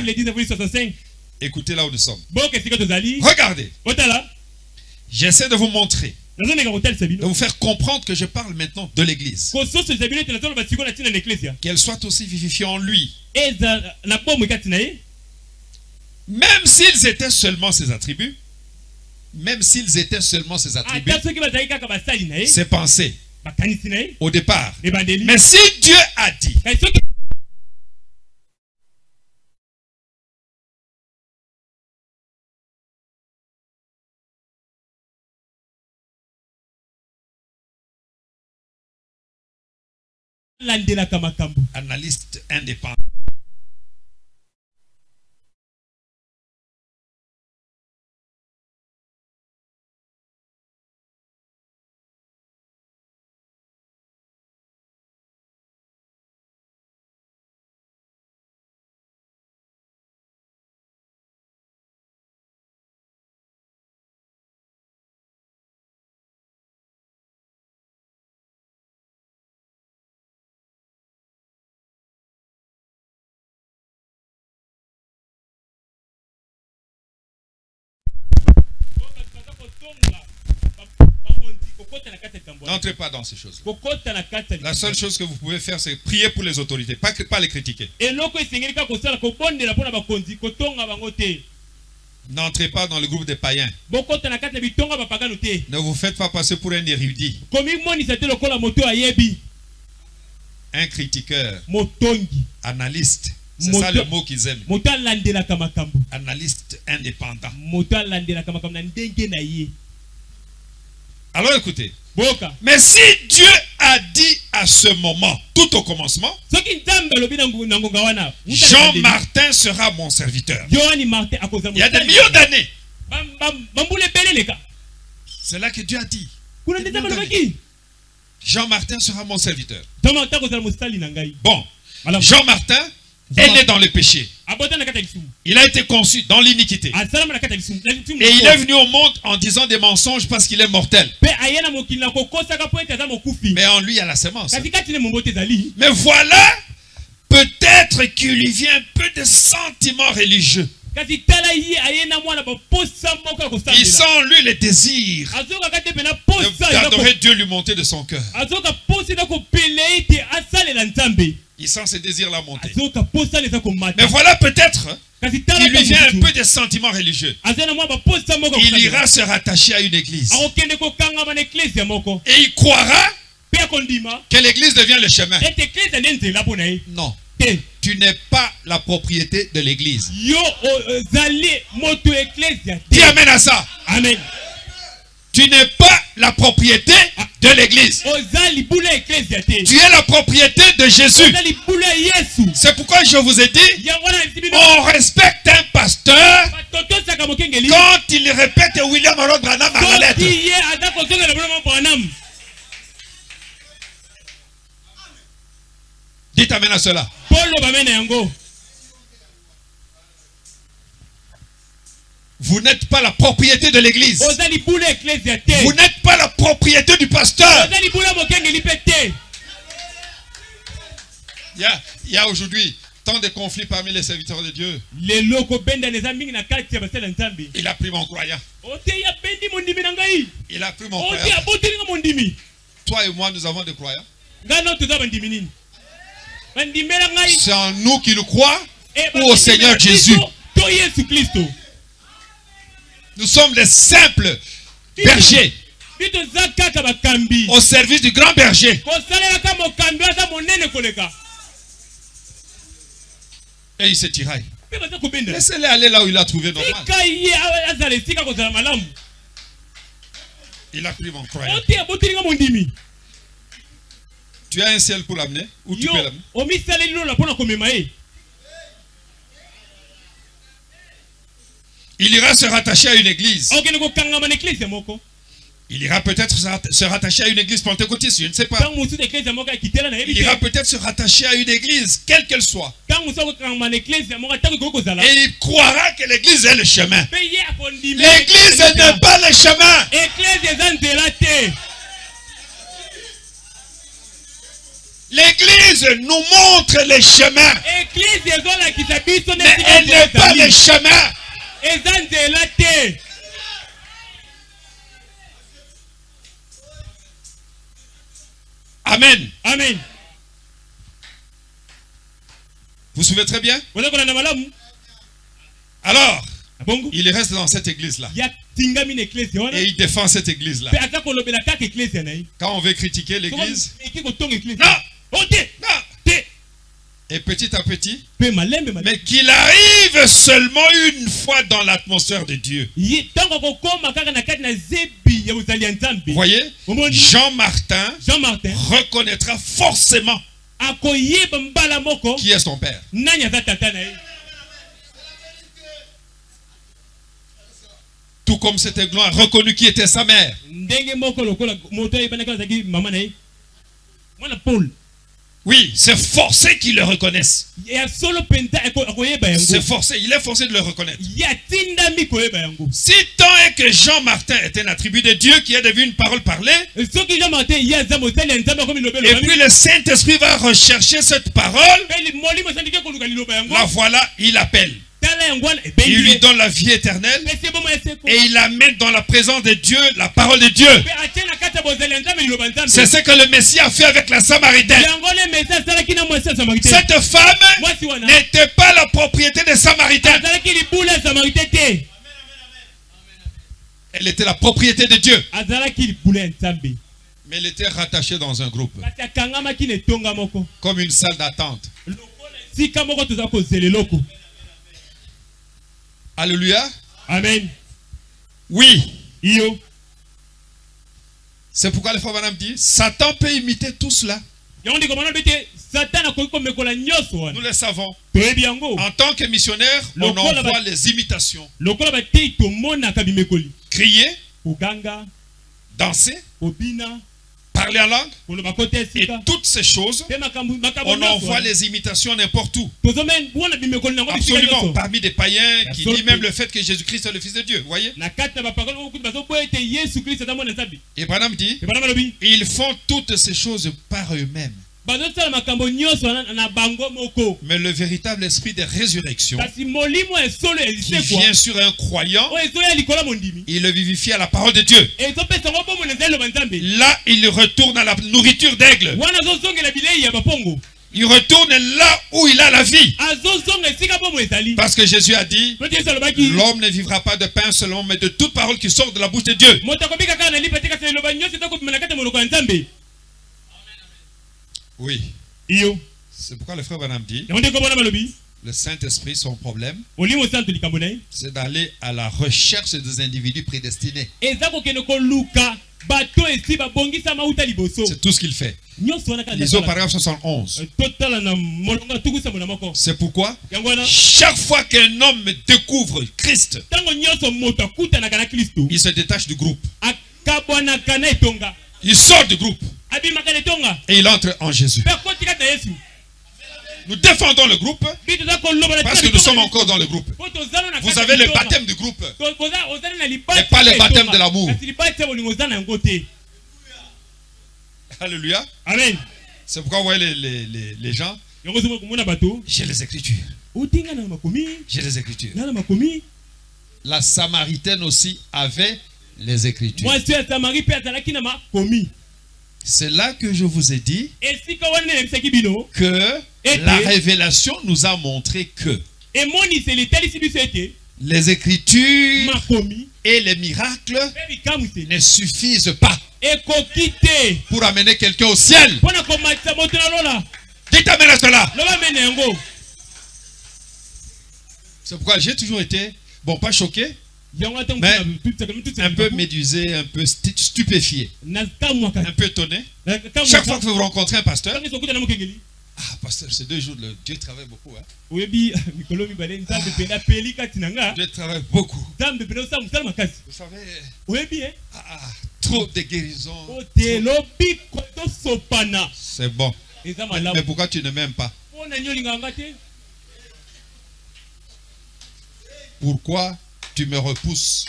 Écoutez là où nous sommes. Regardez. J'essaie de vous montrer, de vous faire comprendre que je parle maintenant de l'église. Qu'elle soit aussi vivifiée en lui. Même s'ils étaient seulement ses attributs, ses pensées, au départ. Mais si Dieu a dit, analyste indépendant. N'entrez pas dans ces choses. La seule chose que vous pouvez faire, c'est prier pour les autorités, pas les critiquer. N'entrez pas dans le groupe des païens. Ne vous faites pas passer pour un érudit, un critiqueur, analyste. C'est ça le mot qu'ils aiment. Analyste indépendant. Alors écoutez. Mais si Dieu a dit à ce moment, tout au commencement, Jean Martin sera mon serviteur. Il y a des millions d'années. C'est là que Dieu a dit. Jean Martin sera mon serviteur. Bon, Jean Martin est né dans le péché. Il a été conçu dans l'iniquité. Et il est venu au monde en disant des mensonges parce qu'il est mortel. Mais en lui, il y a la sémence. Mais voilà, peut-être qu'il lui vient un peu de sentiments religieux. Il sent en lui le désir d'adorer Dieu lui monter de son cœur. Il sent ce désir-là monter. Mais voilà peut-être qu'il lui vient un peu de sentiments religieux. Il ira se rattacher à une église. Et il croira que l'église devient le chemin. Non. Tu n'es pas la propriété de l'église. Dis amen à ça. Amen. Tu n'es pas la propriété de l'église. Tu es la propriété de Jésus. C'est pourquoi je vous ai dit, on respecte un pasteur quand il répète William Harold Branham à la lettre. Dites amen à cela. Vous n'êtes pas la propriété de l'église. Vous n'êtes pas la propriété du pasteur. Il y a aujourd'hui tant de conflits parmi les serviteurs de Dieu. Il a pris mon croyant. Il a pris mon croyant. Toi et moi, nous avons des croyants. C'est en nous qui nous croient ou au Seigneur Jésus. Nous sommes les simples bergers au service du grand berger. Et il se tiraille. Laissez-le aller là où il a trouvé normal. Il a pris mon croyant. Tu as un ciel pour l'amener? Ou tu peux l'amener? Il ira se rattacher à une église. Il ira peut-être se rattacher à une église pentecôtiste, je ne sais pas. Il ira peut-être se rattacher à une église, quelle qu'elle soit. Et il croira que l'église est le chemin. L'église n'est pas le chemin. L'église nous montre le chemin. Mais elle n'est pas le chemin. Amen. Amen. Vous suivez très bien? Alors, il reste dans cette église-là. Et il défend cette église-là. Quand on veut critiquer l'église, non. Et petit à petit, mais qu'il arrive seulement une fois dans l'atmosphère de Dieu. Vous voyez, Jean-Martin reconnaîtra forcément qui est son père. Tout comme cet aiglon a reconnu qui était sa mère. Oui, c'est forcé qu'ils le reconnaissent. C'est forcé, il est forcé de le reconnaître. Si tant est que Jean-Martin est un attribut de Dieu qui est devenu une parole parlée, et puis le Saint-Esprit va rechercher cette parole, la voilà, il appelle. Il lui donne la vie éternelle et il la met dans la présence de Dieu, la parole de Dieu. C'est ce que le Messie a fait avec la Samaritaine. Cette femme n'était pas la propriété des Samaritains. Elle était la propriété de Dieu. Mais elle était rattachée dans un groupe. Comme une salle d'attente. Alléluia. Amen. Oui. Io. C'est pourquoi le frère Branham dit, Satan peut imiter tout cela. Nous le savons. En tant que missionnaire, on envoie les imitations. Crier, danser, parler en langue. Et toutes ces choses, on envoie les imitations n'importe où. Absolument. Parmi des païens qui disent même le fait que Jésus-Christ est le Fils de Dieu. Vous voyez? Et Branham dit, ils font toutes ces choses par eux-mêmes. Mais le véritable esprit de résurrection qui vient sur un croyant, il le vivifie à la parole de Dieu. Là, il retourne à la nourriture d'aigle. Il retourne là où il a la vie. Parce que Jésus a dit, l'homme ne vivra pas de pain seulement, mais de toute parole qui sort de la bouche de Dieu. Oui. C'est pourquoi le frère Branham dit, le Saint-Esprit, son problème, c'est d'aller à la recherche des individus prédestinés. C'est tout ce qu'il fait. Lisons paragraphe 71. C'est pourquoi chaque fois qu'un homme découvre Christ, il se détache du groupe. Il sort du groupe. Et il entre en Jésus. Nous défendons le groupe parce que nous sommes encore dans le groupe. Vous avez le baptême du groupe et pas le baptème de l'amour. Alléluia. Amen. C'est pourquoi vous voyez les gens. J'ai les Écritures. J'ai les Écritures. La Samaritaine aussi avait les Écritures. C'est là que je vous ai dit que la révélation nous a montré que les Écritures et les miracles ne suffisent pas pour amener quelqu'un au ciel. Dites amen à cela. C'est pourquoi j'ai toujours été, bon, pas choqué, mais un peu médusé, un peu stupéfié, un peu étonné. Chaque fois que vous rencontrez un pasteur, ah, pasteur, c'est 2 jours, Dieu travaille beaucoup. Hein? Dieu travaille beaucoup. Vous savez, trop de guérisons. C'est bon. Mais pourquoi tu ne m'aimes pas? Pourquoi tu me repousses?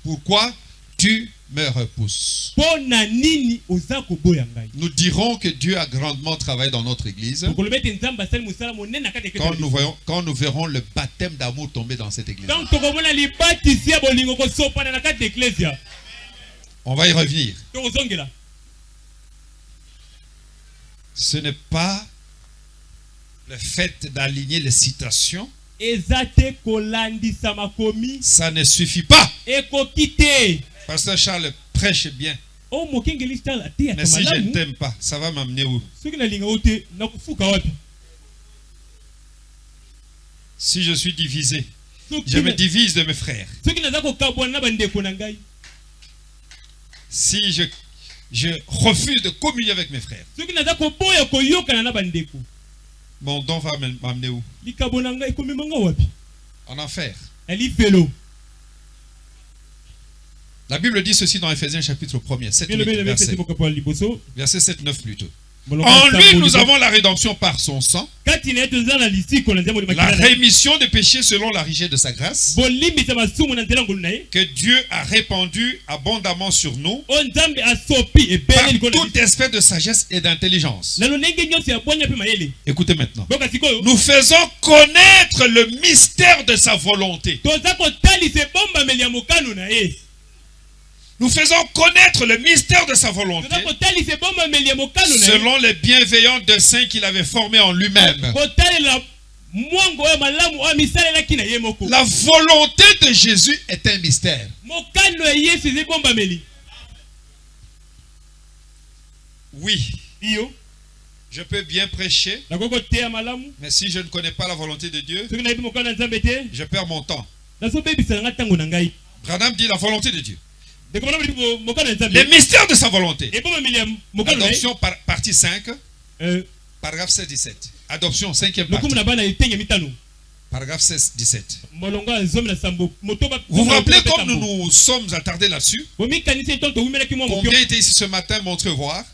Pourquoi tu me repousses? Nous dirons que Dieu a grandement travaillé dans notre église quand nous verrons le baptême d'amour tomber dans cette église. On va y revenir. Ce n'est pas le fait d'aligner les citations. Ça ne suffit pas. Pasteur Charles prêche bien. Mais si je ne t'aime pas, ça va m'amener où? Si je suis divisé, je me divise de mes frères. Si je refuse de communier avec mes frères, mon don va m'amener où? En enfer. La Bible dit ceci dans Ephésiens chapitre 1er, 7, 8, verset 7, 9 plutôt. En lui, nous avons la rédemption par son sang, la rémission des péchés selon la richesse de sa grâce, que Dieu a répandu abondamment sur nous, par toute espèce de sagesse et d'intelligence. Écoutez maintenant. Nous faisons connaître le mystère de sa volonté. Nous faisons connaître le mystère de sa volonté selon les bienveillants desseins qu'il avait formés en lui-même. La volonté de Jésus est un mystère. Oui, je peux bien prêcher, mais si je ne connais pas la volonté de Dieu, je perds mon temps. Branham dit la volonté de Dieu. Les mystères de sa volonté. Adoption partie 5, paragraphe 7-17. Adoption 5e partie. Paragraphe 16-17. Vous vous rappelez comme nous nous sommes attardés là-dessus? Combien étaient ici ce matin m'entrevoir?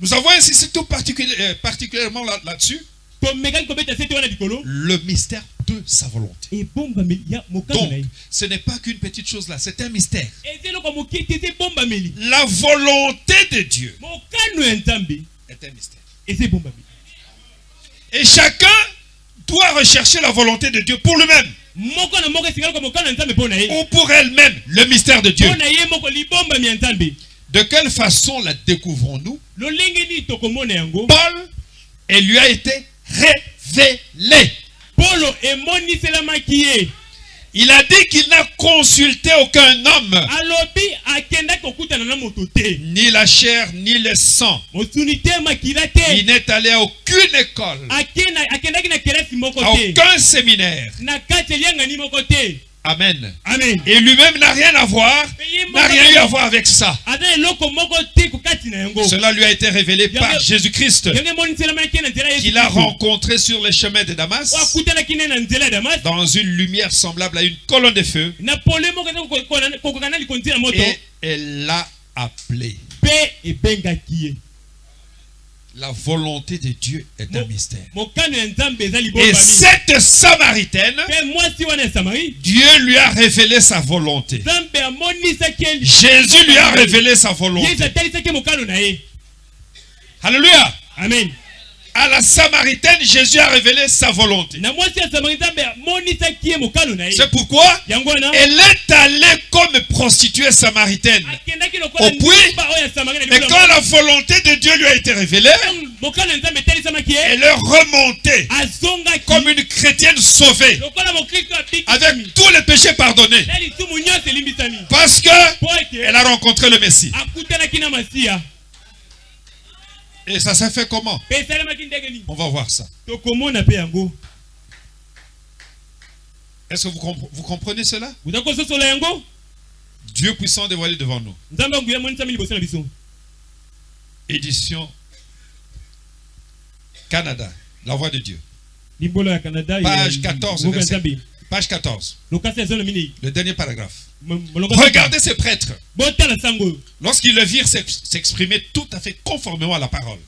Nous avons insisté tout particulièrement là-dessus. Le mystère de sa volonté. Donc, ce n'est pas qu'une petite chose là, c'est un mystère. La volonté de Dieu est un mystère. Et chacun doit rechercher la volonté de Dieu pour lui-même. Ou pour elle-même, le mystère de Dieu. De quelle façon la découvrons-nous? Paul, elle lui a été révélé. Il a dit qu'il n'a consulté aucun homme, ni la chair, ni le sang. Il n'est allé à aucune école, à aucun séminaire. Amen. Amen. Et lui-même n'a rien à voir, n'a rien eu à voir avec ça. Cela lui a été révélé par Jésus-Christ, qu'il a rencontré sur les chemins de Damas, dans une lumière semblable à une colonne de feu, et elle l'a appelé. La volonté de Dieu est un mystère. Et cette Samaritaine, Dieu lui a révélé sa volonté. Jésus lui a révélé sa volonté. Alléluia. Amen. À la Samaritaine, Jésus a révélé sa volonté. C'est pourquoi elle est allée comme prostituée samaritaine au puits. Mais quand la volonté de Dieu lui a été révélée, elle est remontée comme une chrétienne sauvée, avec tous les péchés pardonnés, parce qu'elle a rencontré le Messie. Et ça s'est fait comment? On va voir ça. Est-ce que vous comprenez cela? Dieu puissant dévoilé devant nous. Édition Canada, la voix de Dieu. Page 14, page 14. Le dernier paragraphe. Regardez ces prêtres. Lorsqu'ils le virent s'exprimer tout à fait conformément à la parole.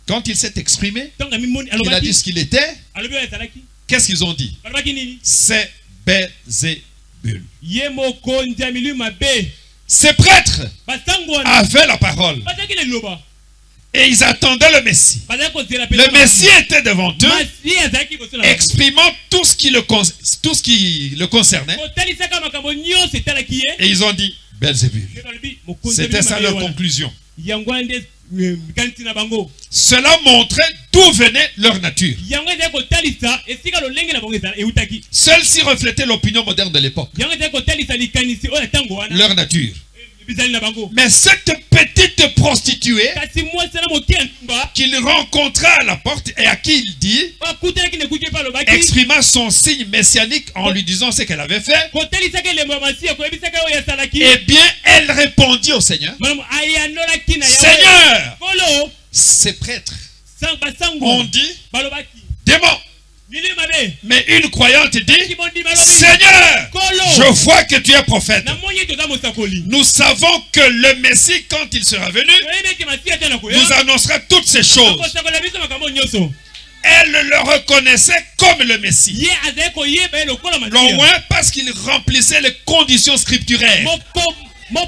Quand il s'est exprimé, il a dit ce qu'il était. Qu'est-ce qu'ils ont dit? C'est Belzébul. Ces prêtres avaient la parole. Et ils attendaient le Messie. Le Messie était devant eux, exprimant tout ce qui le concernait. Et ils ont dit Belzébul. C'était ça leur conclusion. Cela montrait d'où venait leur nature. Celle-ci reflétait l'opinion moderne de l'époque. Leur nature. Mais cette petite prostituée qu'il rencontra à la porte et à qui il dit, exprima son signe messianique en lui disant ce qu'elle avait fait. Eh bien, elle répondit au Seigneur, Seigneur, ces prêtres ont dit, démon. Mais une croyante dit, Seigneur, je vois que tu es prophète. Nous savons que le Messie, quand il sera venu, nous annoncera toutes ces choses. Elle le reconnaissait comme le Messie. Au moins parce qu'il remplissait les conditions scripturaires. Ne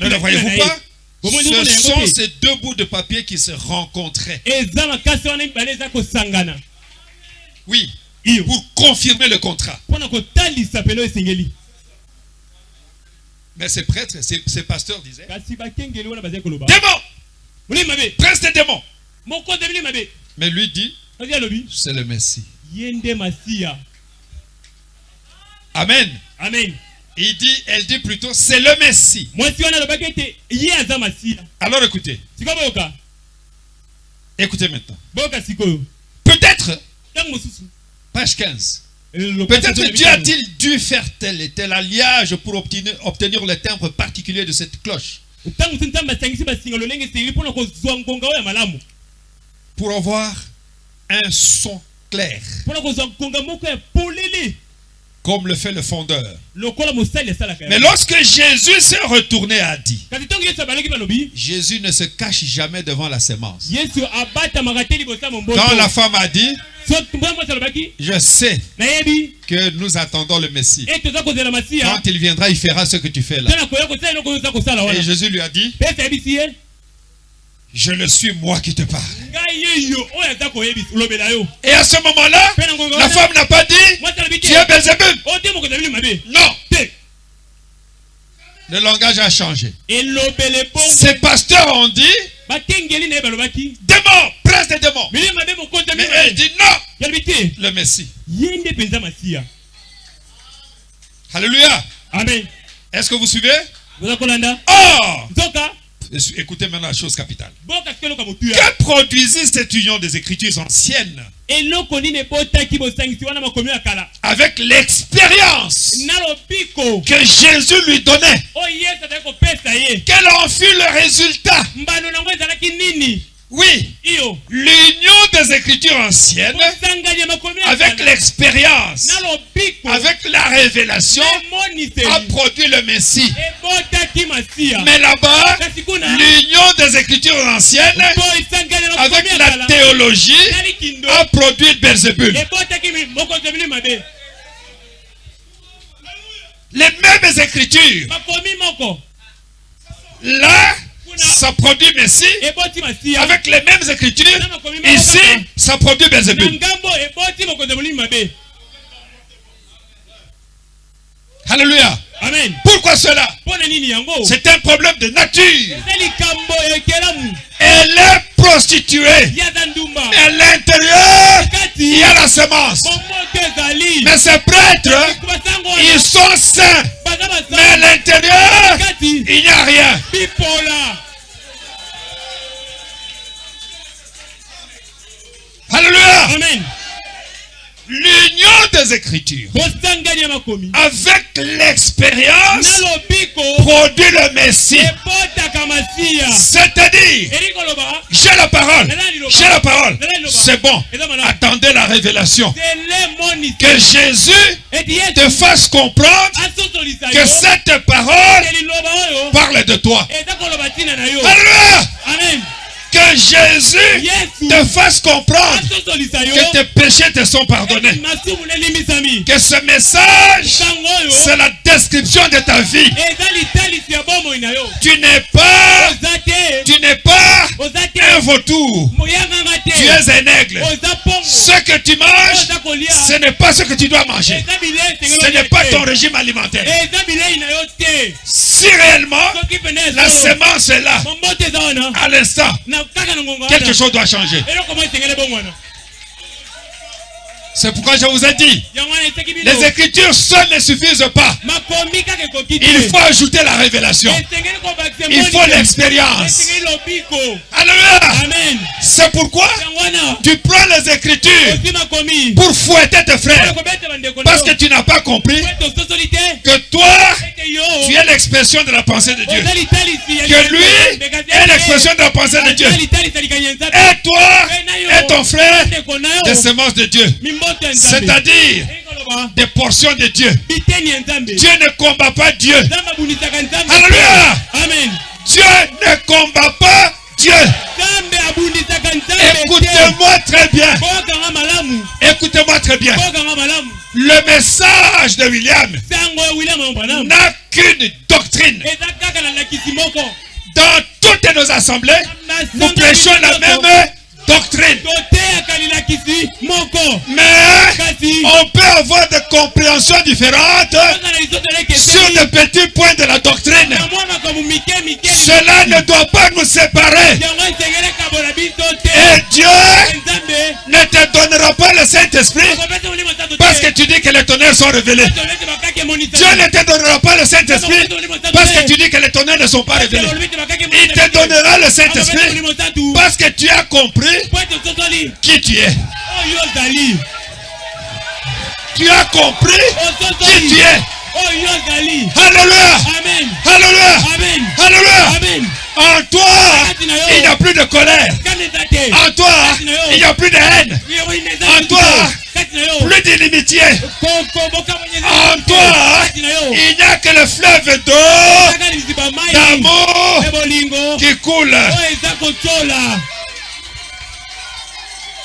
le voyez-vous pas? Ce sont ces deux bouts de papier qui se rencontraient. Oui, pour confirmer le contrat. Mais ces prêtres, ces pasteurs disaient, démon, prince des démons. Mais lui dit, c'est le Messie. Amen. Amen. Elle dit plutôt, c'est le Messie. Alors écoutez. Écoutez maintenant. Peut-être, page 15. Peut-être Dieu a-t-il dû faire tel et tel alliage pour obtenir le timbre particulier de cette cloche. Pour avoir un son clair. Comme le fait le fondeur. Mais lorsque Jésus s'est retourné a dit, Jésus ne se cache jamais devant la sémence. Quand la femme a dit, je sais que nous attendons le Messie. Quand il viendra, il fera ce que tu fais là. Et Jésus lui a dit, je le suis moi qui te parle. Et à ce moment-là, la femme n'a pas dit, tu es Belzébul. Non. Le langage a changé. Ces pasteurs ont dit, démon, prince des démons. Mais elle dit non, le Messie. Alléluia. Amen. Est-ce que vous suivez? Oh! Écoutez maintenant la chose capitale. Que produisit cette union des Écritures anciennes avec l'expérience que Jésus lui donnait? Quel en fut le résultat? Oui, l'union des Écritures anciennes avec l'expérience, avec la révélation a produit le Messie. Mais là-bas, l'union des Écritures anciennes avec la théologie a produit Belzébul. Les mêmes Écritures. Là, ça produit Messie avec les mêmes Écritures. Ici, ça produit Belzébul. Alléluia. Amen. Pourquoi cela? C'est un problème de nature. Elle est prostituée. Mais à l'intérieur, il y a la semence. Mais ces prêtres, ils sont saints. Mais à l'intérieur, il n'y a rien. Alléluia. Amen. L'union des Écritures avec l'expérience produit le Messie. C'est-à-dire, j'ai la parole. J'ai la parole. C'est bon. Attendez la révélation. Que Jésus te fasse comprendre que cette parole parle de toi. Alléluia. Amen. Que Jésus te fasse comprendre que tes péchés te sont pardonnés. Que ce message, c'est la description de ta vie. Tu n'es pas un vautour. Tu es un aigle. Ce que tu manges, ce n'est pas ce que tu dois manger. Ce n'est pas ton régime alimentaire. Si réellement la sémence est là, à l'instant, quelque chose doit changer. C'est pourquoi je vous ai dit, les Écritures seules ne suffisent pas. Il faut ajouter la révélation. Il faut l'expérience. Alléluia. C'est pourquoi tu prends les Écritures pour fouetter tes frères. Parce que tu n'as pas compris que toi, tu es l'expression de la pensée de Dieu. Que lui est l'expression de la pensée de Dieu. Et toi et ton frère, des semences de Dieu. C'est-à-dire des portions de Dieu. Dieu ne combat pas Dieu. Alléluia. Amen. Dieu ne combat pas Dieu. Écoutez-moi très bien. Écoutez-moi très bien. Le message de William n'a qu'une doctrine. Dans toutes nos assemblées, nous prêchons la même doctrine. Mais on peut avoir des compréhensions différentes sur des petits points de la doctrine. Cela ne doit pas nous séparer. Et Dieu ne te donnera pas le Saint-Esprit parce que tu dis que les tonnerres sont révélés. Dieu ne te donnera pas le Saint-Esprit parce que tu dis que les tonnerres ne sont pas révélés. Il te donnera le Saint-Esprit parce que tu as compris qui tu es. Tu as compris qui tu es. Alléluia. Amen. Alléluia. Amen. Alléluia. Amen. En toi, il n'y a plus de colère. En toi, il n'y a plus de haine. En toi, plus d'inimitié. En toi, il n'y a que le fleuve d'eau, d'amour qui coule.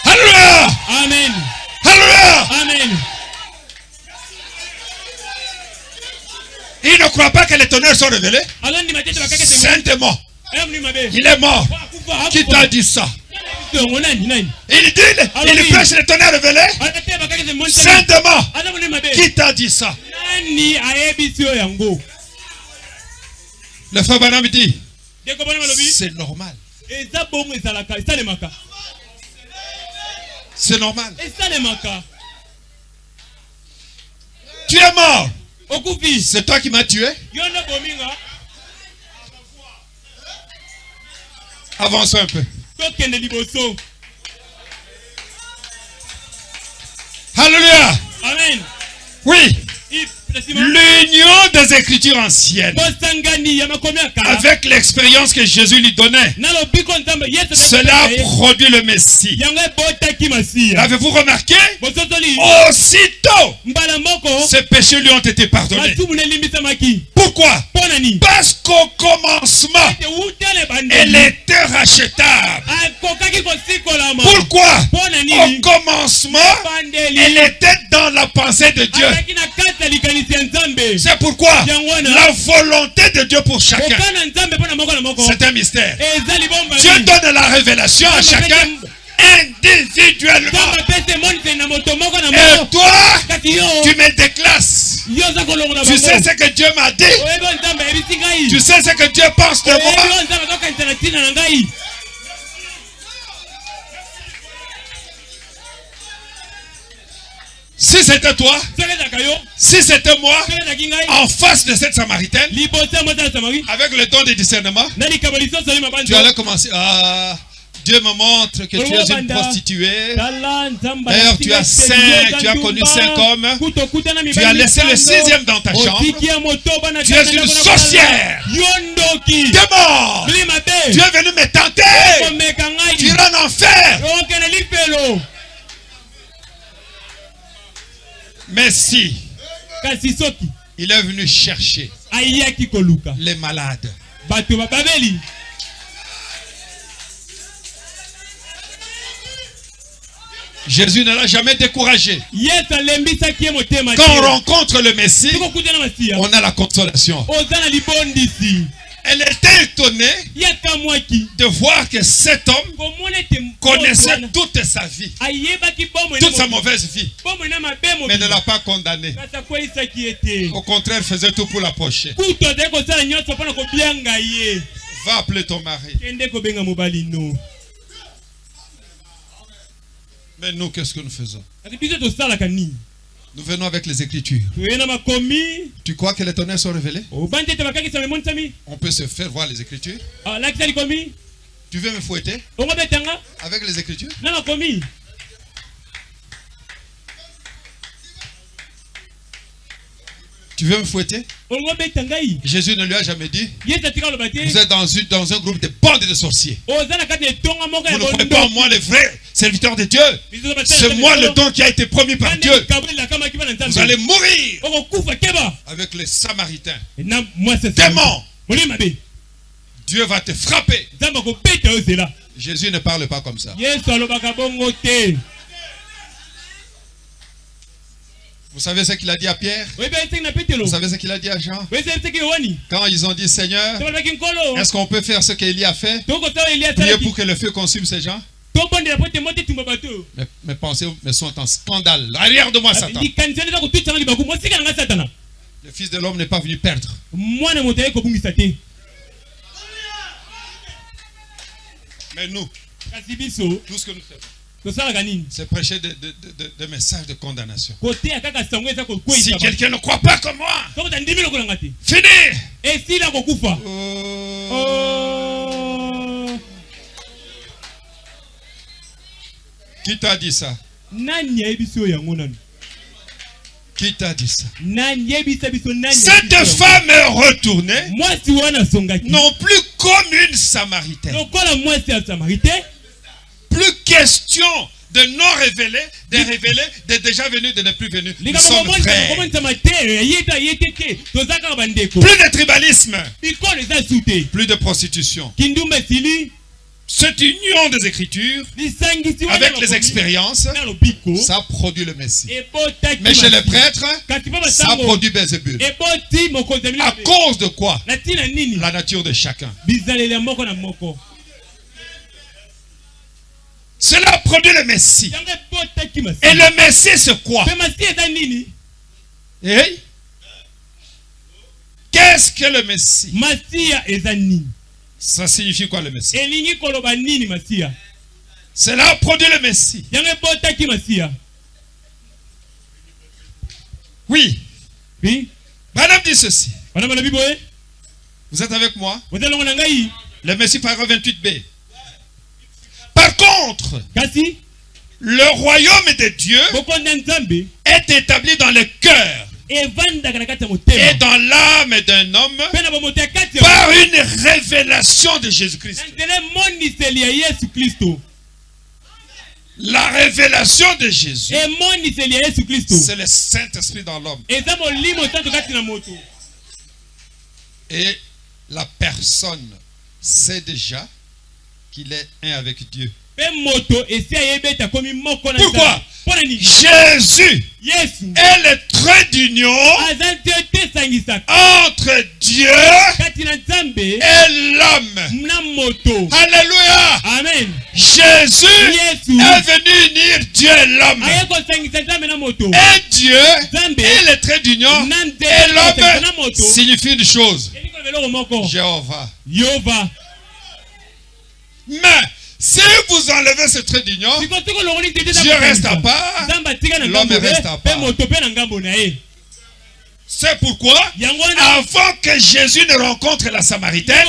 Alléluia. Amen. Alléluia. Amen. Il ne croit pas que les tonnerres sont révélés. Saintement. Il est mort. Qui t'a dit ça? Il prêche les tonnerres révélés. Saintement. Qui t'a dit ça? Le frère Branham dit, c'est normal. C'est normal. Tu es mort. C'est toi qui m'as tué. Avançons un peu. Alléluia. Amen. Oui. L'union des Écritures anciennes avec l'expérience que Jésus lui donnait, cela produit le Messie. Avez-vous remarqué? Aussitôt, ces péchés lui ont été pardonnés. Pourquoi? Parce qu'au commencement, elle était rachetable. Pourquoi? Au commencement, elle était dans la pensée de Dieu. C'est pourquoi la volonté de Dieu pour chacun, c'est un mystère. Dieu donne la révélation à chacun individuellement. Et toi, tu me déclasses. Tu sais ce que Dieu m'a dit. Tu sais ce que Dieu pense de moi. Si c'était toi, si c'était moi, en face de cette Samaritaine, avec le don de discernement, tu allais commencer à... Dieu me montre que tu es une prostituée. D'ailleurs, tu as connu 5 hommes. Tu as laissé le 6e dans ta chambre. Tu es une sorcière. Démon. Tu es venu me tenter. Tu iras en enfer. Mais si il est venu chercher les malades, Jésus ne l'a jamais découragé. Quand on rencontre le Messie, on a la consolation. Elle était étonnée de voir que cet homme connaissait toute sa vie, toute sa mauvaise vie, mais ne l'a pas condamné. Au contraire, faisait tout pour l'approcher. Va appeler ton mari. Mais nous, qu'est-ce que nous faisons? Nous venons avec les Écritures. Tu crois que les tonnerres sont révélés? On peut se faire voir les Écritures. Tu veux me fouetter avec les Écritures? Tu veux me fouetter? Jésus ne lui a jamais dit, vous êtes dans un groupe de bandes de sorciers. Vous ne croyez pas en moi, les vrais serviteurs de Dieu. C'est moi le don qui a été promis par Dieu. Vous allez mourir avec les Samaritains. Démon. Dieu va te frapper. Jésus ne parle pas comme ça. Vous savez ce qu'il a dit à Pierre? Vous savez ce qu'il a dit à Jean? Quand ils ont dit, Seigneur, est-ce qu'on peut faire ce qu'Élie a fait? Prier pour que le feu consume ces gens? Mes pensées me sont en scandale. Arrière de moi, Satan. Le Fils de l'homme n'est pas venu perdre. Mais nous, tout ce que nous faisons, c'est prêcher des messages de condamnation. Si quelqu'un ne croit pas comme moi, fini. Qui t'a dit ça? Qui t'a dit ça? Cette femme est retournée, non plus comme une Samaritaine. Plus question de non révélés, des révélés, des déjà venus, de ne plus venus. Nous sommes frères. Plus de tribalisme, plus de prostitution. Cette union des Écritures avec les expériences, ça produit le Messie. Mais chez les prêtres, ça produit Bézébul. À cause de quoi? La nature de chacun. Cela produit le Messie. Et le Messie, c'est quoi? Qu'est-ce que le Messie? Ça signifie quoi le Messie? Cela produit le Messie. Oui. Branham dit ceci. Vous êtes avec moi? Le Messie, paragraphe 28b. Par contre, le royaume de Dieu est établi dans le cœur et dans l'âme d'un homme par une révélation de Jésus-Christ. La révélation de Jésus, c'est le Saint-Esprit dans l'homme. Et la personne sait déjà qu'il est un avec Dieu. Pourquoi? Jésus est le trait d'union entre Dieu et l'homme. Alléluia. Amen. Jésus est venu unir Dieu et l'homme. Et Dieu est le trait d'union et l'homme signifie une chose. Jéhovah. Mais si vous enlevez ce trait d'union, Dieu reste à part, l'homme reste à part. C'est pourquoi, avant que Jésus ne rencontre la Samaritaine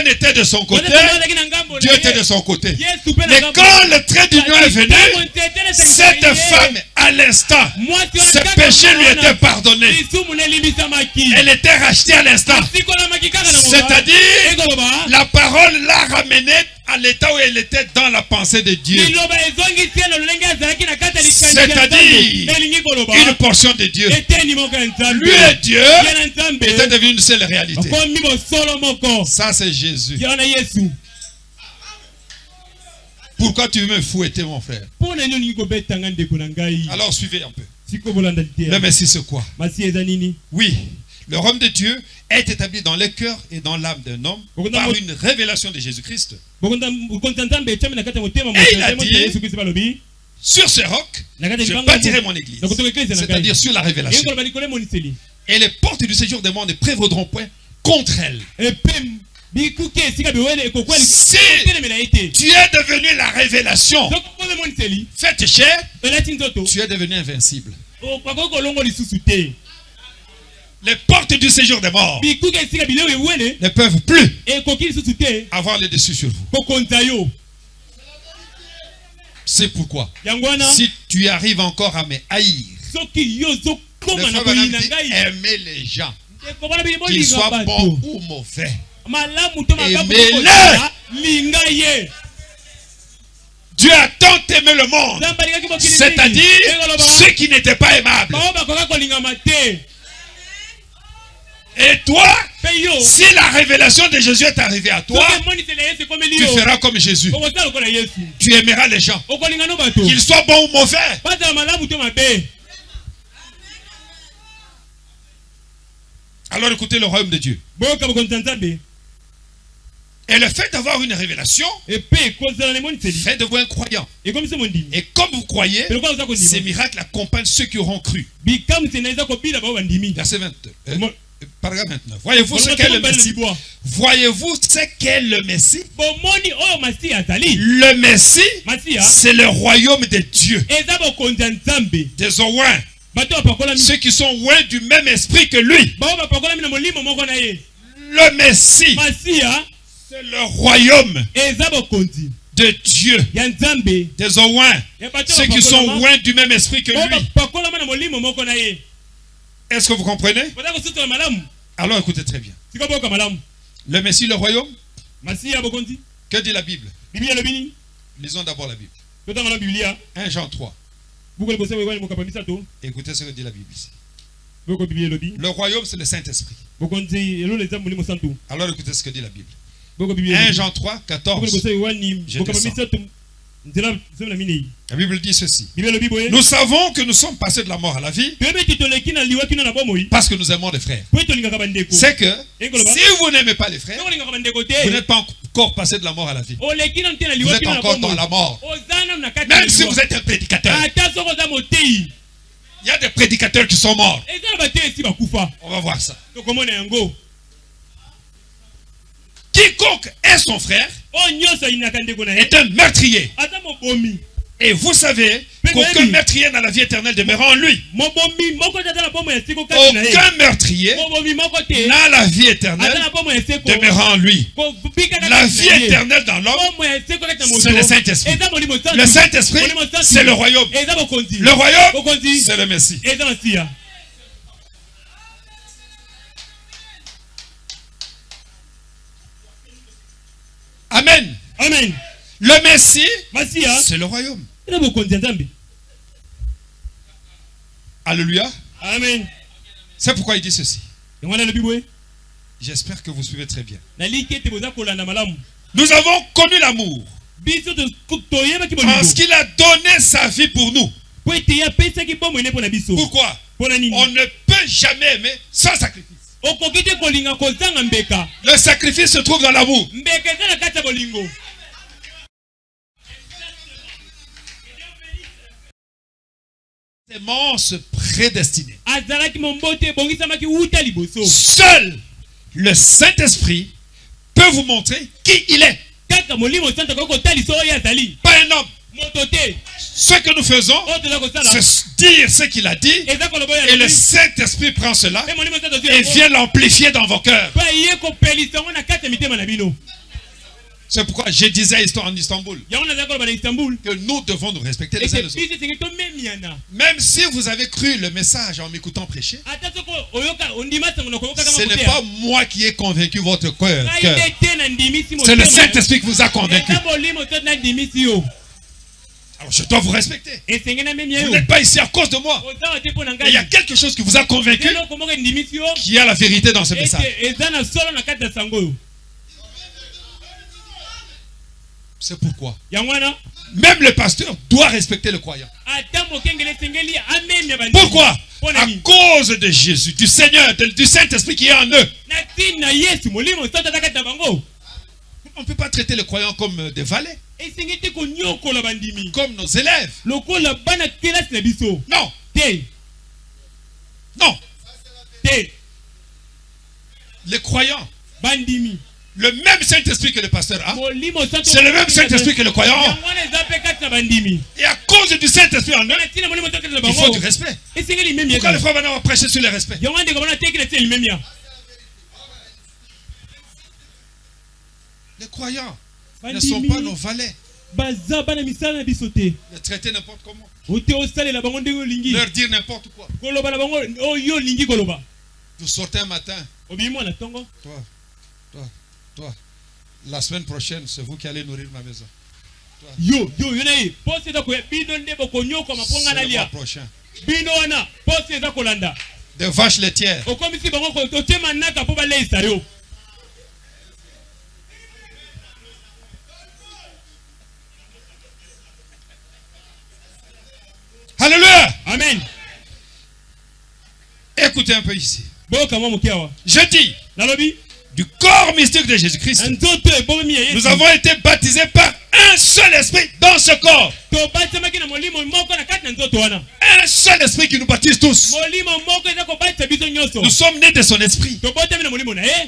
était de son côté, Dieu était de son côté. Mais quand le trait d'union est venu, cette femme, à l'instant, ce péché lui était pardonné. Elle était rachetée à l'instant. C'est-à-dire, la parole l'a ramenée à l'état où elle était dans la pensée de Dieu. C'est-à-dire une portion de Dieu. Lui et Dieu étaient devenus une seule réalité. Ça c'est Jésus. Pourquoi tu veux me fouetter mon frère? Alors suivez un peu. Le Messie c'est quoi? Oui. Le royaume de Dieu est établi dans le cœur et dans l'âme d'un homme par une révélation de Jésus-Christ. Et il a dit, sur ce roc, je bâtirai mon église. C'est-à-dire sur la révélation. Et les portes du séjour des morts ne prévaudront point contre elle. Si tu es devenu la révélation faite chair, tu es devenu invincible. Les portes du séjour des morts ne peuvent plus avoir le dessus sur vous. C'est pourquoi, si tu arrives encore à me haïr, aimer les gens, qu'ils soient bons ou mauvais, aimez-les. Dieu a tant aimé le monde, c'est-à-dire ceux qui n'étaient pas aimables. Et toi, si la révélation de Jésus est arrivée à toi, tu feras comme Jésus. Tu aimeras les gens, qu'ils soient bons ou mauvais. Alors écoutez le royaume de Dieu. Et le fait d'avoir une révélation fait de vous un croyant. Et comme vous croyez, ces miracles accompagnent ceux qui auront cru. Verset 22. Paragraphe 29. Voyez-vous ce qu'est le Messie? Voyez-vous ce qu'est le Messie? Le Messie, c'est le royaume de Dieu. Des ouins. Ceux qui sont ouins du même esprit que lui. Le Messie, c'est le royaume de Dieu, des oins, ceux qui sont loin du même esprit que lui. Est-ce que vous comprenez? Alors écoutez très bien. Le Messie, le royaume. Que dit la Bible? Lisons d'abord la Bible. 1 Jean 3. Écoutez ce que dit la Bible ici. Le royaume, c'est le Saint-Esprit. Alors écoutez ce que dit la Bible. 1 Jean 3, 14. La Bible dit ceci. Nous savons que nous sommes passés de la mort à la vie parce que nous aimons les frères. C'est que si vous n'aimez pas les frères, vous n'êtes pas encore passé de la mort à la vie. Vous êtes encore dans la mort. Même si vous êtes un prédicateur. Il y a des prédicateurs qui sont morts. On va voir ça. Quiconque est son frère est un meurtrier. Et vous savez qu'aucun meurtrier n'a la vie éternelle demeurant en lui. Aucun meurtrier n'a la vie éternelle demeurant en lui. La vie éternelle dans l'homme, c'est le Saint-Esprit. Le Saint-Esprit, c'est le royaume. Le royaume, c'est le Messie. Amen. Amen. Le Messie, c'est le royaume. Alléluia. Amen. C'est pourquoi il dit ceci. J'espère que vous suivez très bien. Nous avons connu l'amour parce qu'il a donné sa vie pour nous. Pourquoi? On ne peut jamais aimer sans sacrifice. Le sacrifice se trouve dans l'amour. Sémence prédestinée. Seul le Saint-Esprit peut vous montrer qui il est. Pas un homme. Ce que nous faisons, c'est dire ce qu'il a dit, et le Saint-Esprit prend cela et vient l'amplifier dans vos cœurs. C'est pourquoi je disais en Istanbul que nous devons nous respecter les uns les autres. Même si vous avez cru le message en m'écoutant prêcher, ce n'est pas moi qui ai convaincu votre cœur. C'est le Saint-Esprit qui vous a convaincu. Alors je dois vous respecter. Vous n'êtes pas ici à cause de moi. Il y a quelque chose qui vous a convaincu, qui a la vérité dans ce message. C'est pourquoi même le pasteur doit respecter le croyant. Pourquoi? À cause de Jésus, du Seigneur, du Saint-Esprit qui est en eux. On ne peut pas traiter les croyants comme des valets, comme nos élèves. Non. Non. Les croyants, le même Saint-Esprit que le pasteur a, c'est le même Saint-Esprit que le croyant a. Et à cause du Saint-Esprit en eux, il faut du respect. Pourquoi le frère va prêcher sur le respect? Les croyants ne sont pas nos valets. Les traiter n'importe comment. Leur dire n'importe quoi. Vous sortez un matin. Toi, la semaine prochaine, c'est vous qui allez nourrir ma maison. C'est le mois prochain. Des vaches laitières. Alléluia. Amen. Écoutez un peu ici. Je dis, du corps mystique de Jésus-Christ, nous avons été baptisés par un seul esprit dans ce corps. Un seul esprit qui nous baptise tous. Nous sommes nés de son esprit.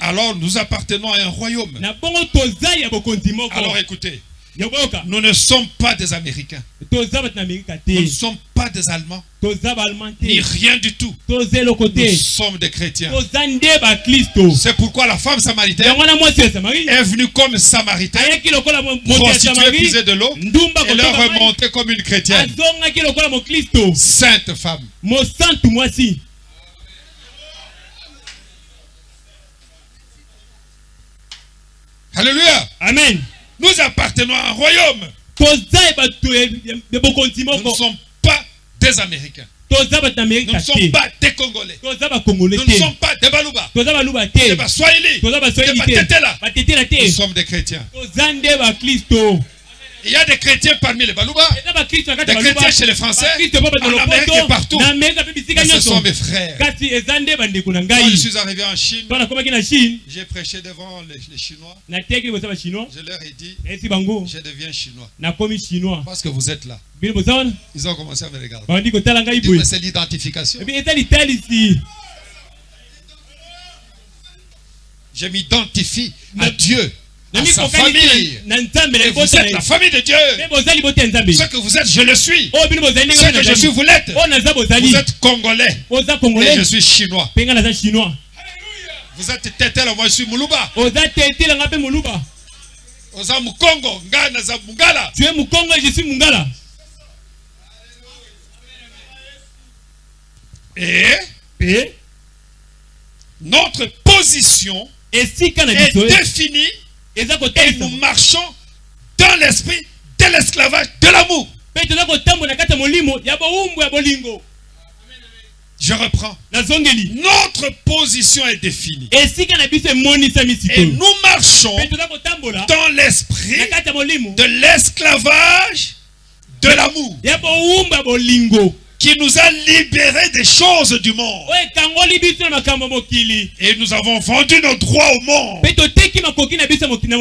Alors nous appartenons à un royaume. Alors écoutez, Nous ne sommes pas des Américains. Nous ne sommes pas des Allemands. Ni rien du tout. Nous sommes des chrétiens. C'est pourquoi la femme samaritaine est venue comme samaritaine, prostituée, puiser de l'eau, et leur remonter comme une chrétienne. Sainte femme. Alléluia. Amen. Nous appartenons à un royaume. Nous ne sommes pas des Américains. Nous ne sommes pas des Congolais. Nous ne sommes pas des Baluba. Des Baswahili. Des Batetela. Nous sommes des chrétiens. Il y a des chrétiens parmi les Baluba, des chrétiens chez les Français, en Amérique et partout. Et ce sont mes frères. Quand je suis arrivé en Chine, j'ai prêché devant les Chinois. Je leur ai dit, je deviens Chinois. Parce que vous êtes là. Ils ont commencé à me regarder. C'est l'identification. Je m'identifie à Dieu. À sa famille. Et vous êtes la famille de Dieu. Ce que vous êtes, je le suis. Ce que je suis, vous l'êtes. Vous êtes Congolais. Et je suis Chinois. Vous êtes Tétel, moi je suis Muluba. Oza Mukongo, Ngana za Mungala. Tu es Mukongo et je suis Mungala. Et notre position est définie. Et nous marchons dans l'esprit de l'esclavage, de l'amour. Je reprends. Notre position est définie. Et nous marchons dans l'esprit de l'esclavage, de l'amour, qui nous a libérés des choses du monde. Et nous avons vendu nos droits au monde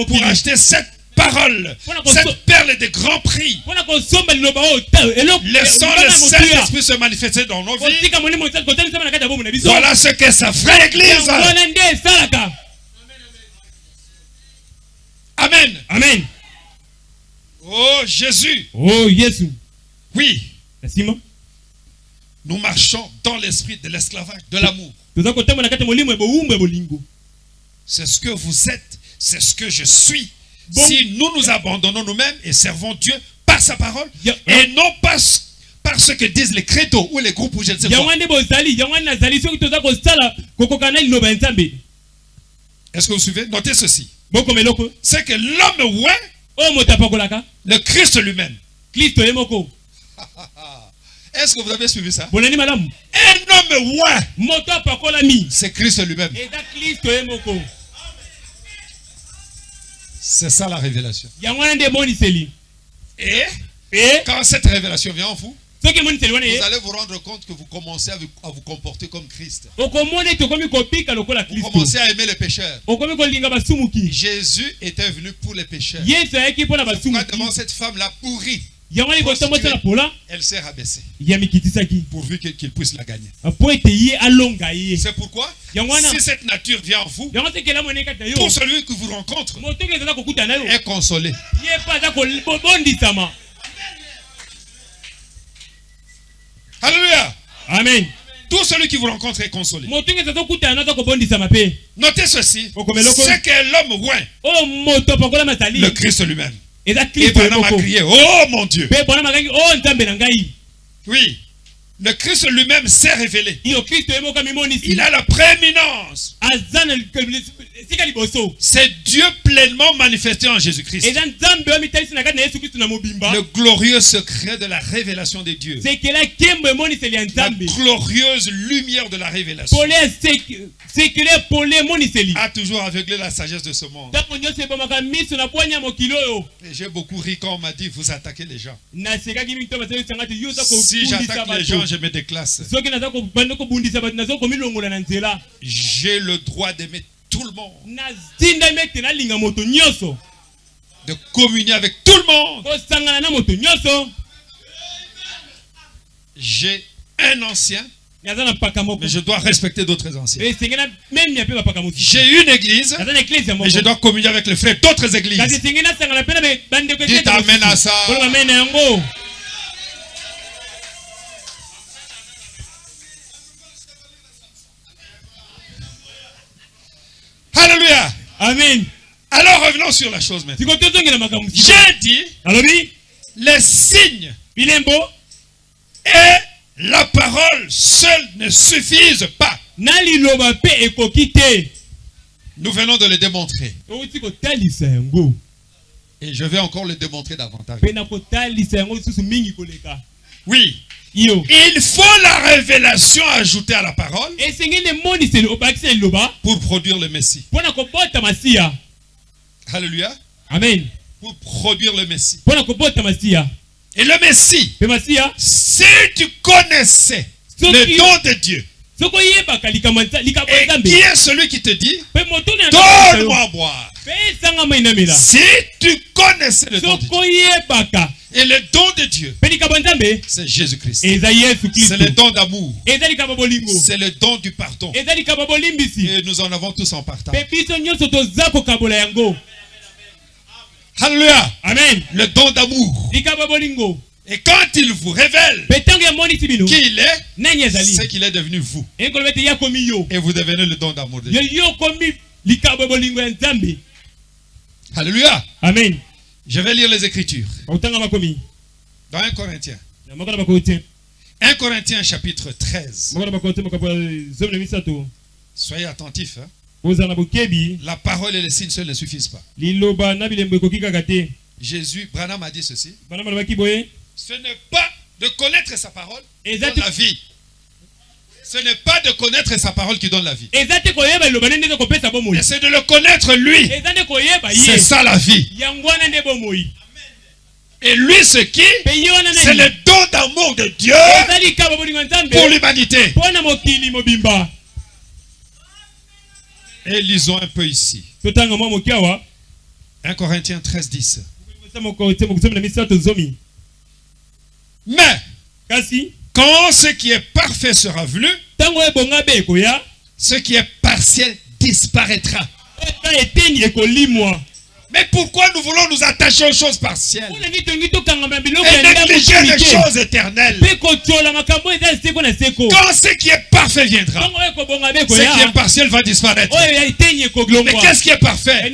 pour acheter cette parole, cette perle de grand prix. Laissons le Saint-Esprit se manifester dans nos vies. Voilà ce que ça ferait l'Église. Amen. Amen. Oh Jésus. Oh Jésus. Oui. Nous marchons dans l'esprit de l'esclavage, de l'amour. C'est ce que vous êtes, c'est ce que je suis. Bon. Si nous nous abandonnons nous-mêmes et servons Dieu par sa parole, et non par ce que disent les crédos ou les groupes où je ne sais pas. Est-ce que vous suivez? Notez ceci. C'est que l'homme ouin, le Christ lui-même. Est-ce que vous avez suivi ça? Un homme ouin, c'est Christ lui-même. C'est ça la révélation. Et quand cette révélation vient en vous, vous allez vous rendre compte que vous commencez à vous comporter comme Christ. Vous commencez à aimer les pécheurs. Jésus était venu pour les pécheurs. Pourquoi devant cette femme-là pourrie, elle s'est rabaissée pourvu qu'il puisse la gagner. C'est pourquoi si cette nature vient en vous, pour celui que vous rencontre est consolé. Alléluia. Amen. Tout celui qui vous rencontre est consolé. Notez ceci. C'est que l'homme ouin, le Christ lui-même. Et Branham a crié, oh mon Dieu. Oui. Le Christ lui-même s'est révélé. Il a la prééminence. C'est Dieu pleinement manifesté en Jésus-Christ. Le glorieux secret de la révélation de Dieu. La glorieuse lumière de la révélation a toujours aveuglé la sagesse de ce monde. Et j'ai beaucoup ri quand on m'a dit, vous attaquez les gens. Si j'attaque les gens, je me déclasse. J'ai le droit d'aimer tout le monde, de communier avec tout le monde. J'ai un ancien Mais je dois respecter d'autres anciens. J'ai une église, mais je dois communier avec les frères d'autres églises. Dites amen à ça. Alléluia. Amen. Alors revenons sur la chose maintenant. J'ai dit, les signes et la parole seule ne suffisent pas. Nous venons de le démontrer. Et je vais encore le démontrer davantage. Oui. Il faut la révélation ajoutée à la parole pour produire le Messie. Alléluia. Amen. Pour produire le Messie. Et le Messie, si tu connaissais le don de Dieu, et qui est celui qui te dit, donne-moi à boire. Si tu connaissais le don de Dieu, et le don de Dieu, c'est Jésus-Christ. C'est le don d'amour. C'est le don du pardon. Et nous en avons tous en partage. Alléluia. Amen. Le don d'amour. Et quand il vous révèle qui il est, c'est qu'il est devenu vous. Et vous devenez le don d'amour de Dieu. Alléluia. Amen. Je vais lire les Écritures. Dans 1 Corinthiens. 1 Corinthiens chapitre 13. Soyez attentifs. Hein? La parole et les signes seuls ne suffisent pas. Jésus, Branham a dit ceci. Ce n'est pas de connaître sa parole qui donne la vie. Ce n'est pas de connaître sa parole qui donne la vie. Mais c'est de le connaître lui. C'est ça la vie. Et lui, ce qui, c'est le don d'amour de Dieu pour l'humanité. Et lisons un peu ici. 1 Corinthiens 13, 10. Mais quand ce qui est parfait sera venu, ce qui est partiel disparaîtra. Mais pourquoi nous voulons nous attacher aux choses partielles et négliger les choses éternelles? Quand ce qui est parfait viendra, ce qui est partiel va disparaître. Mais qu'est-ce qui est parfait?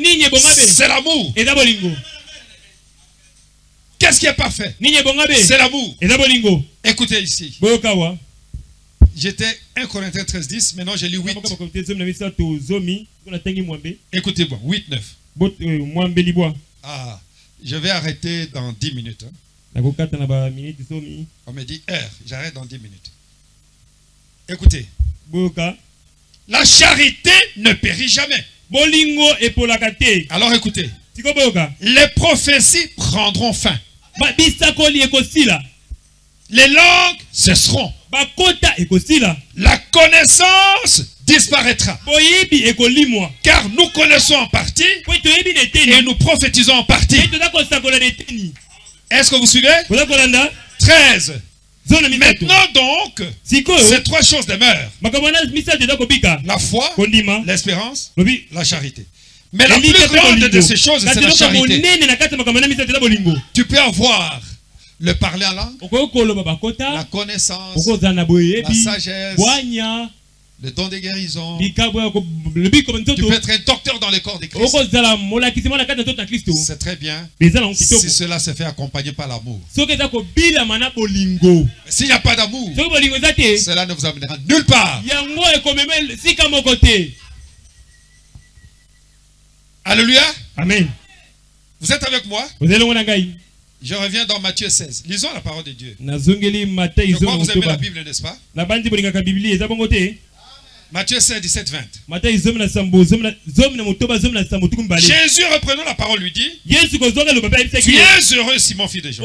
C'est l'amour. Qu'est-ce qui est parfait? C'est l'amour. Écoutez ici. J'étais 1 Corinthiens 13, 10, maintenant j'ai lu 8. Écoutez-moi, 8, 9. Ah, je vais arrêter dans 10 minutes. Hein. On me dit heure, j'arrête dans 10 minutes. Écoutez. La charité ne périt jamais. Alors écoutez. Les prophéties prendront fin. Les langues cesseront. La connaissance disparaîtra. Car nous connaissons en partie et nous prophétisons en partie. Est-ce que vous suivez? 13. Maintenant donc, ces trois choses demeurent. La foi, l'espérance, la charité. Mais la plus grande de ces choses, c'est la charité. Tu peux avoir le parler en langue, la connaissance, la sagesse, le don de guérison. Tu peux être un docteur dans le corps de Christ. C'est très bien si cela se fait accompagner par l'amour. S'il n'y a pas d'amour, cela ne vous amènera nulle part. Alléluia. Amen. Vous êtes avec moi? Je reviens dans Matthieu 16. Lisons la parole de Dieu. Je crois que vous aimez la Bible, n'est-ce pas? Matthieu 16, 17, 20. Jésus, reprenant la parole, lui dit: tu es heureux, Simon, fils de Jean,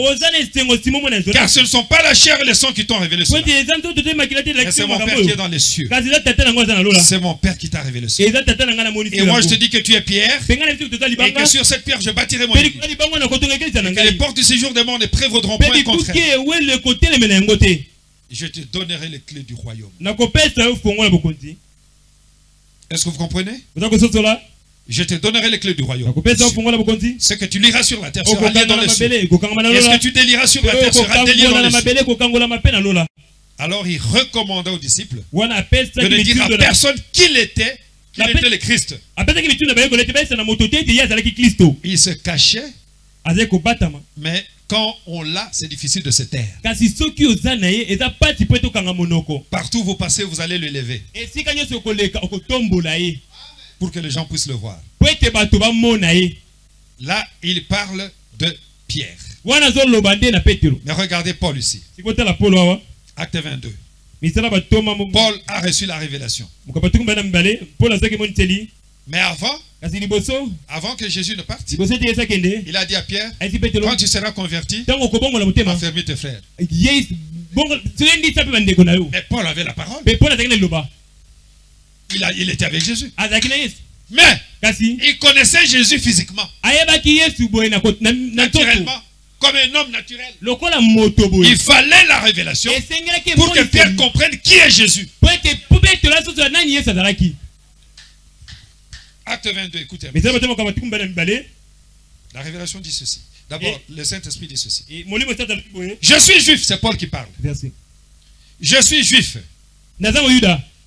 car ce ne sont pas la chair et le sang qui t'ont révélé cela, mais c'est mon Père qui est dans les cieux. C'est mon Père qui t'a révélé cela. Et moi je te dis que tu es Pierre, et que sur cette pierre je bâtirai mon église, et que les portes du séjour des morts ne prévaudront point contre elle. Je te donnerai les clés du royaume. Est-ce que vous comprenez? Je te donnerai les clés du royaume. Ce que tu liras sur la terre sera lié dans les cieux. Et ce que tu délieras sur la terre sera délié dans les cieux. Alors il recommanda aux disciples de ne dire à personne qu'il était le Christ. Il se cachait, mais quand on l'a, c'est difficile de se taire. Partout où vous passez, vous allez le lever pour que les gens puissent le voir. Là, il parle de Pierre. Mais regardez Paul ici. Acte 22. Paul a reçu la révélation. Mais avant que Jésus ne parte, il a dit à Pierre, quand tu seras converti, affermis tes frères. Mais Paul avait la parole. Il était avec Jésus. Mais il connaissait Jésus physiquement. Naturellement. Comme un homme naturel. Il fallait la révélation pour que Pierre comprenne qui est Jésus. Acte 22, écoutez. La révélation dit ceci. D'abord, le Saint-Esprit dit ceci. Je suis juif, c'est Paul qui parle. Je suis juif.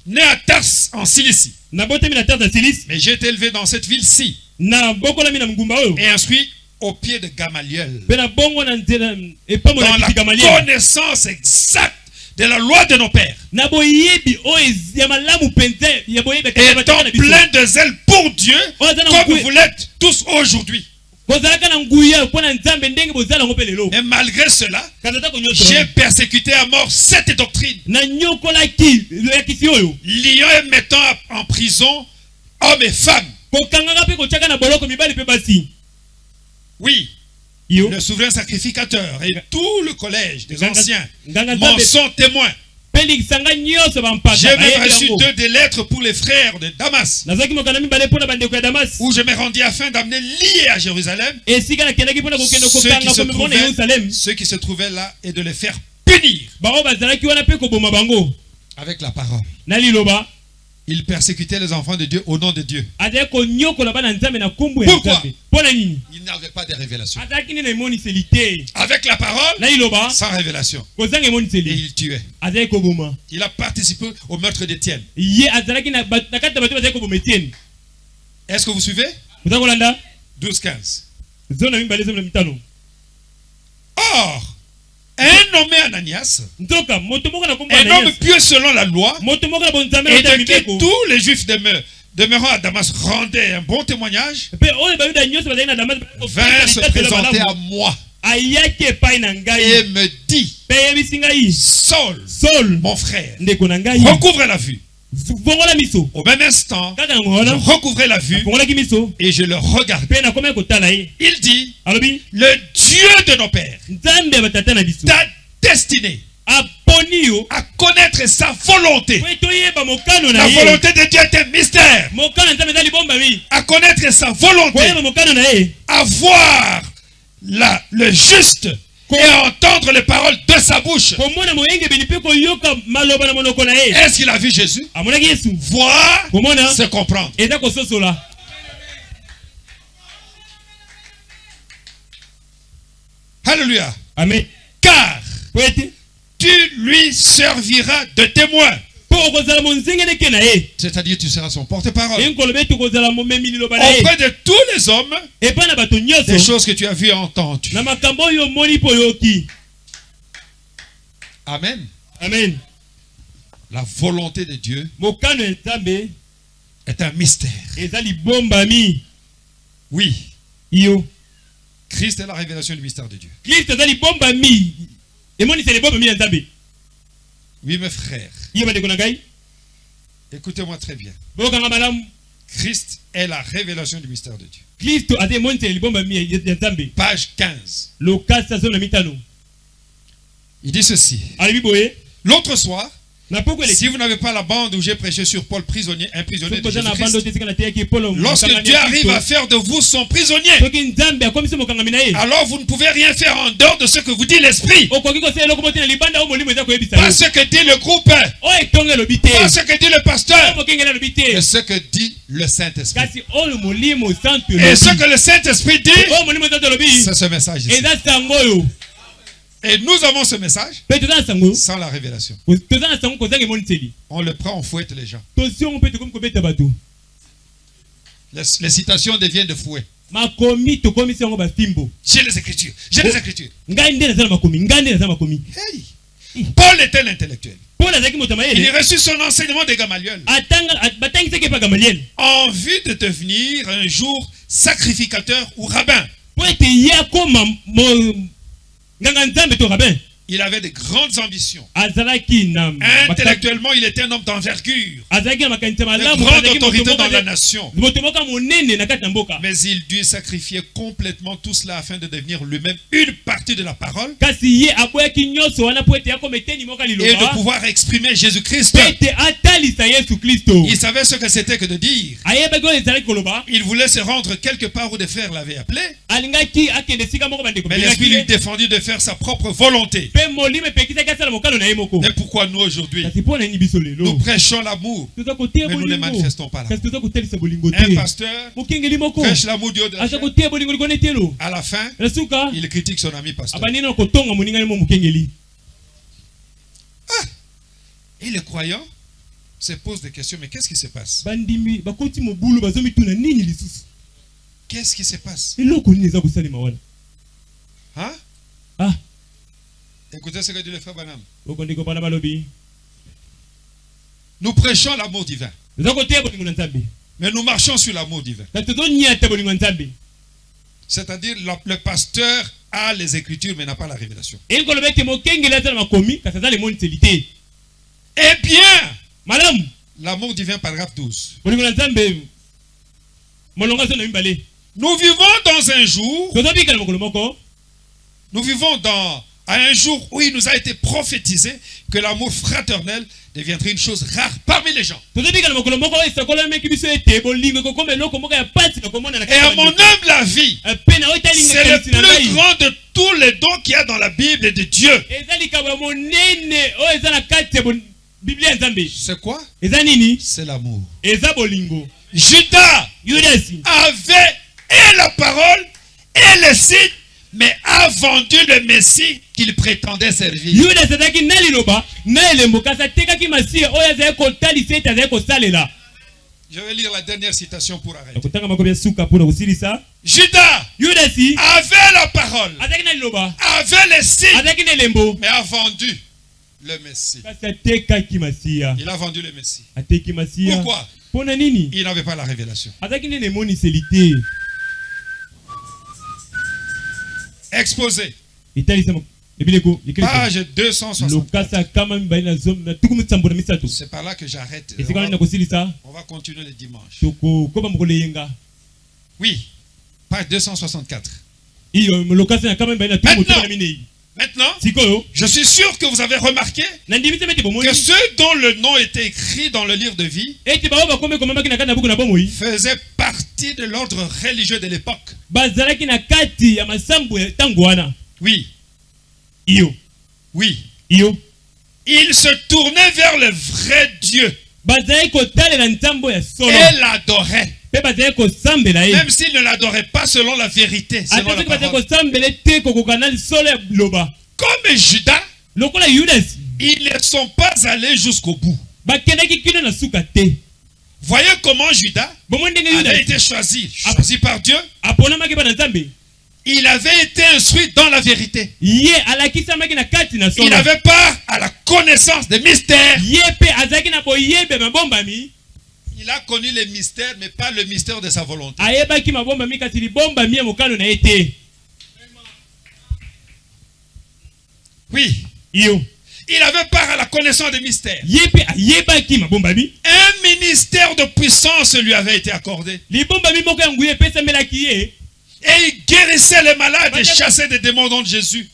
Né à Tars en Cilicie. Mais j'ai été élevé dans cette ville-ci. Et instruit au pied de Gamaliel. Dans la connaissance exacte de la loi de nos pères. Étant plein de zèle pour Dieu, comme vous l'êtes tous aujourd'hui. Et malgré cela, j'ai persécuté à mort cette doctrine, liant et mettant en prison hommes et femmes. Oui, le souverain sacrificateur et tout le collège des anciens m'en sont témoins. J'ai même reçu 2 des lettres pour les frères de Damas, où je me rendis afin d'amener liés à Jérusalem ceux qui se trouvaient là et de les faire punir avec la parole. Il persécutait les enfants de Dieu au nom de Dieu. Pourquoi? Il n'avait pas de révélation. Avec la parole, sans révélation. Et il tuait. Il a participé au meurtre d'Étienne. Est-ce que vous suivez? 12-15. Or, un nommé Ananias, un homme pieux selon la loi, et de qui tous les Juifs demeurant à Damas rendaient un bon témoignage, vint se présenter à moi et me dit, Saul, mon frère, recouvre la vue. Au même instant, je recouvrais la vue et je le regardais. Il dit, le Dieu de nos pères t'a destiné à connaître sa volonté. La volonté de Dieu est un mystère. À connaître sa volonté, à voir le juste et à entendre les paroles de sa bouche. Est-ce qu'il a vu Jésus? Voir, c'est comprendre. Alléluia. Amen. Car tu lui serviras de témoin. C'est-à-dire tu seras son porte-parole auprès de tous les hommes des choses que tu as vues et entendues. Amen. Amen. La volonté de Dieu est un mystère. Oui. Christ est la révélation du mystère de Dieu. Oui, mes frères. Écoutez-moi très bien. Christ est la révélation du mystère de Dieu. Page 15. Il dit ceci. L'autre soir, Si vous n'avez pas la bande où j'ai prêché sur Paul, prisonnier, un prisonnier de Jésus-Christ, lorsque Dieu arrive à faire de vous son prisonnier, alors vous ne pouvez rien faire en dehors de ce que vous dit l'Esprit. Pas ce que dit le groupe, pas ce que dit le pasteur, mais ce que dit le Saint-Esprit. Et ce que le Saint-Esprit dit, c'est ce message ici. Et nous avons ce message sans la révélation. On le prend, on fouette les gens. Les citations deviennent de fouet. J'ai les Écritures. J'ai les Écritures. Hey. Paul était l'intellectuel. Il a reçu son enseignement de Gamaliel en vue de devenir un jour sacrificateur ou rabbin. Il avait de grandes ambitions. Intellectuellement, il était un homme d'envergure, de grande autorité dans la nation. Mais il dut sacrifier complètement tout cela afin de devenir lui-même une partie de la parole et de pouvoir exprimer Jésus-Christ. Il savait ce que c'était que de dire. Il voulait se rendre quelque part où des frères l'avaient appelé. Mais l'Esprit lui défendit de faire sa propre volonté. Et pourquoi nous aujourd'hui, nous prêchons l'amour, mais nous ne manifestons pas l'amour. Un pasteur prêche l'amour du haut de la chair. À la fin, il critique son ami pasteur. Et les croyants se posent des questions, mais qu'est-ce qui se passe? Qu'est-ce qui se passe? Hein? Écoutez ce que dit le frère Branham. Nous prêchons l'amour divin, mais nous marchons sur l'amour divin. C'est-à-dire le pasteur a les Écritures mais n'a pas la révélation. Eh bien, l'amour divin, paragraphe 12. Nous vivons dans un jour, nous vivons à un jour où il nous a été prophétisé que l'amour fraternel deviendrait une chose rare parmi les gens. Et à mon humble avis, c'est le plus grand de tous les dons qu'il y a dans la Bible et de Dieu. C'est quoi? C'est l'amour. Judas avait et la parole et le signes, mais a vendu le Messie qu'il prétendait servir. Je vais lire la dernière citation pour arrêter. Judas avait la parole, avait les signes, mais a vendu le Messie. Il a vendu le Messie. Pourquoi? Il n'avait pas la révélation. Exposé. Page 260. C'est par là que j'arrête. On va continuer le dimanche. Oui. Page 264. Maintenant, je suis sûr que vous avez remarqué que ceux dont le nom était écrit dans le livre de vie faisaient partie de l'ordre religieux de l'époque. Oui. Oui. Ils se tournaient vers le vrai Dieu et l'adoraient. Même s'ils ne l'adoraient pas selon la vérité, selon la parole. Comme Judas, ils ne sont pas allés jusqu'au bout. Voyez comment Judas avait été choisi par Dieu. Il avait été instruit dans la vérité. Il avait part à la connaissance des mystères. Il a connu les mystères, mais pas le mystère de sa volonté. Oui. Il avait part à la connaissance des mystères. Un ministère de puissance lui avait été accordé. Et il guérissait les malades et chassait des démons dans Jésus.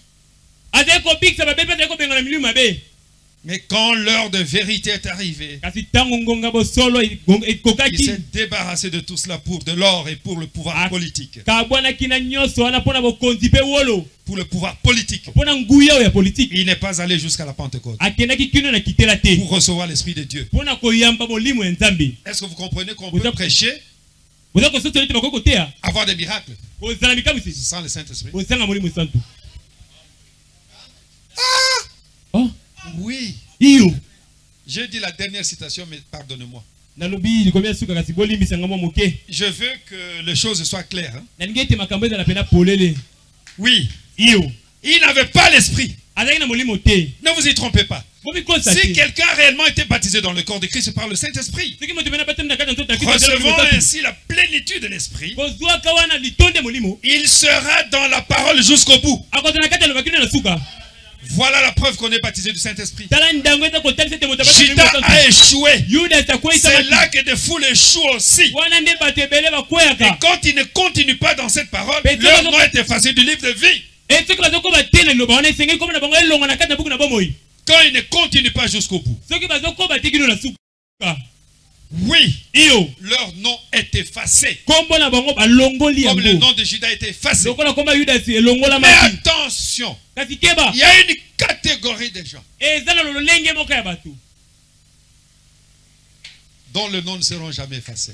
Mais quand l'heure de vérité est arrivée, il s'est débarrassé de tout cela pour de l'or et pour le pouvoir politique. Pour le pouvoir politique. Il n'est pas allé jusqu'à la Pentecôte pour recevoir l'Esprit de Dieu. Est-ce que vous comprenez qu'on peut prêcher, avoir des miracles sans le Saint-Esprit? Ah! Oui. J'ai dit la dernière citation, mais pardonnez-moi. Je veux que les choses soient claires. Hein? Oui. Il n'avait pas l'esprit. Ne vous y trompez pas. Si quelqu'un a réellement été baptisé dans le corps de Christ par le Saint-Esprit, recevant ainsi la plénitude de l'Esprit, il sera dans la parole jusqu'au bout. Voilà la preuve qu'on est baptisé du Saint-Esprit. Judas a échoué. C'est là que des foules échouent aussi. Et quand ils ne continuent pas dans cette parole, leur nom est effacé du livre de vie. Quand ils ne continuent pas jusqu'au bout. Oui, leur nom est effacé. Comme le nom de Judas est effacé. Mais attention, il y a une catégorie de gens dont le nom ne sera jamais effacé.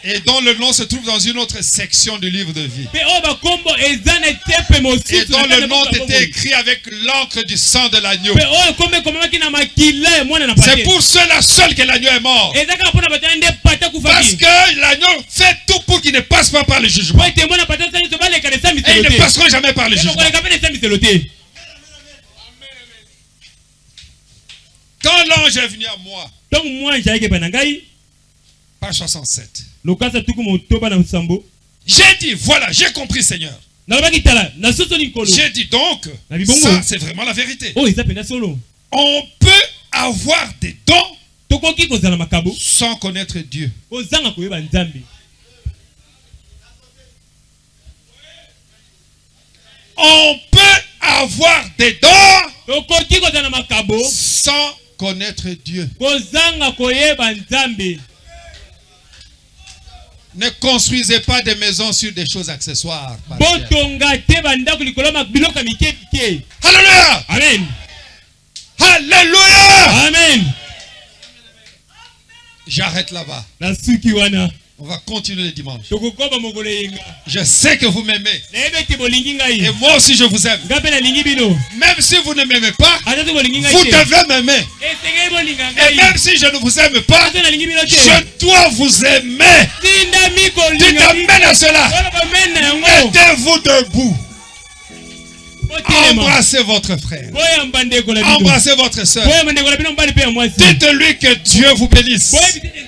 Et dont le nom se trouve dans une autre section du livre de vie. Et dont le nom était écrit avec l'encre du sang de l'agneau. C'est pour cela seul que l'agneau est mort. Parce que l'agneau fait tout pour qu'il ne passe pas par le jugement. Et ils ne passeront jamais par le jugement. Quand l'ange est venu à moi, page 67. J'ai dit, voilà, j'ai compris, Seigneur. J'ai dit donc, ça c'est vraiment la vérité. On peut avoir des dons sans connaître Dieu. On peut avoir des dons sans connaître Dieu. Ne construisez pas des maisons sur des choses accessoires. Alléluia. Amen. Alléluia. Amen. J'arrête là-bas. On va continuer le dimanche. Je sais que vous m'aimez. Et moi aussi je vous aime. Même si vous ne m'aimez pas, vous devez m'aimer. Et même si je ne vous aime pas, je dois vous aimer. Tu t'amènes à cela. Mettez-vous debout. Embrassez votre frère. Embrassez votre soeur. Dites-lui que Dieu vous bénisse.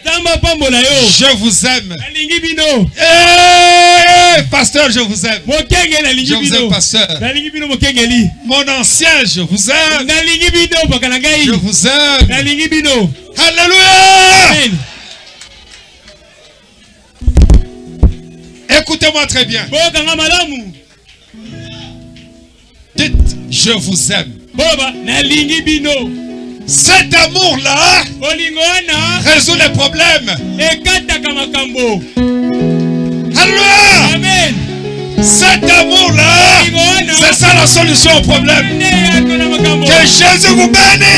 Je vous aime. Hey, pasteur, je vous aime. Je vous aime, pasteur. Mon ancien, je vous aime. Je vous aime. Alléluia. Écoutez-moi très bien. Dites, je vous aime. Cet amour-là résout les problèmes. Alléluia. Amen. Cet amour-là, c'est ça la solution au problème. Que Jésus vous bénisse.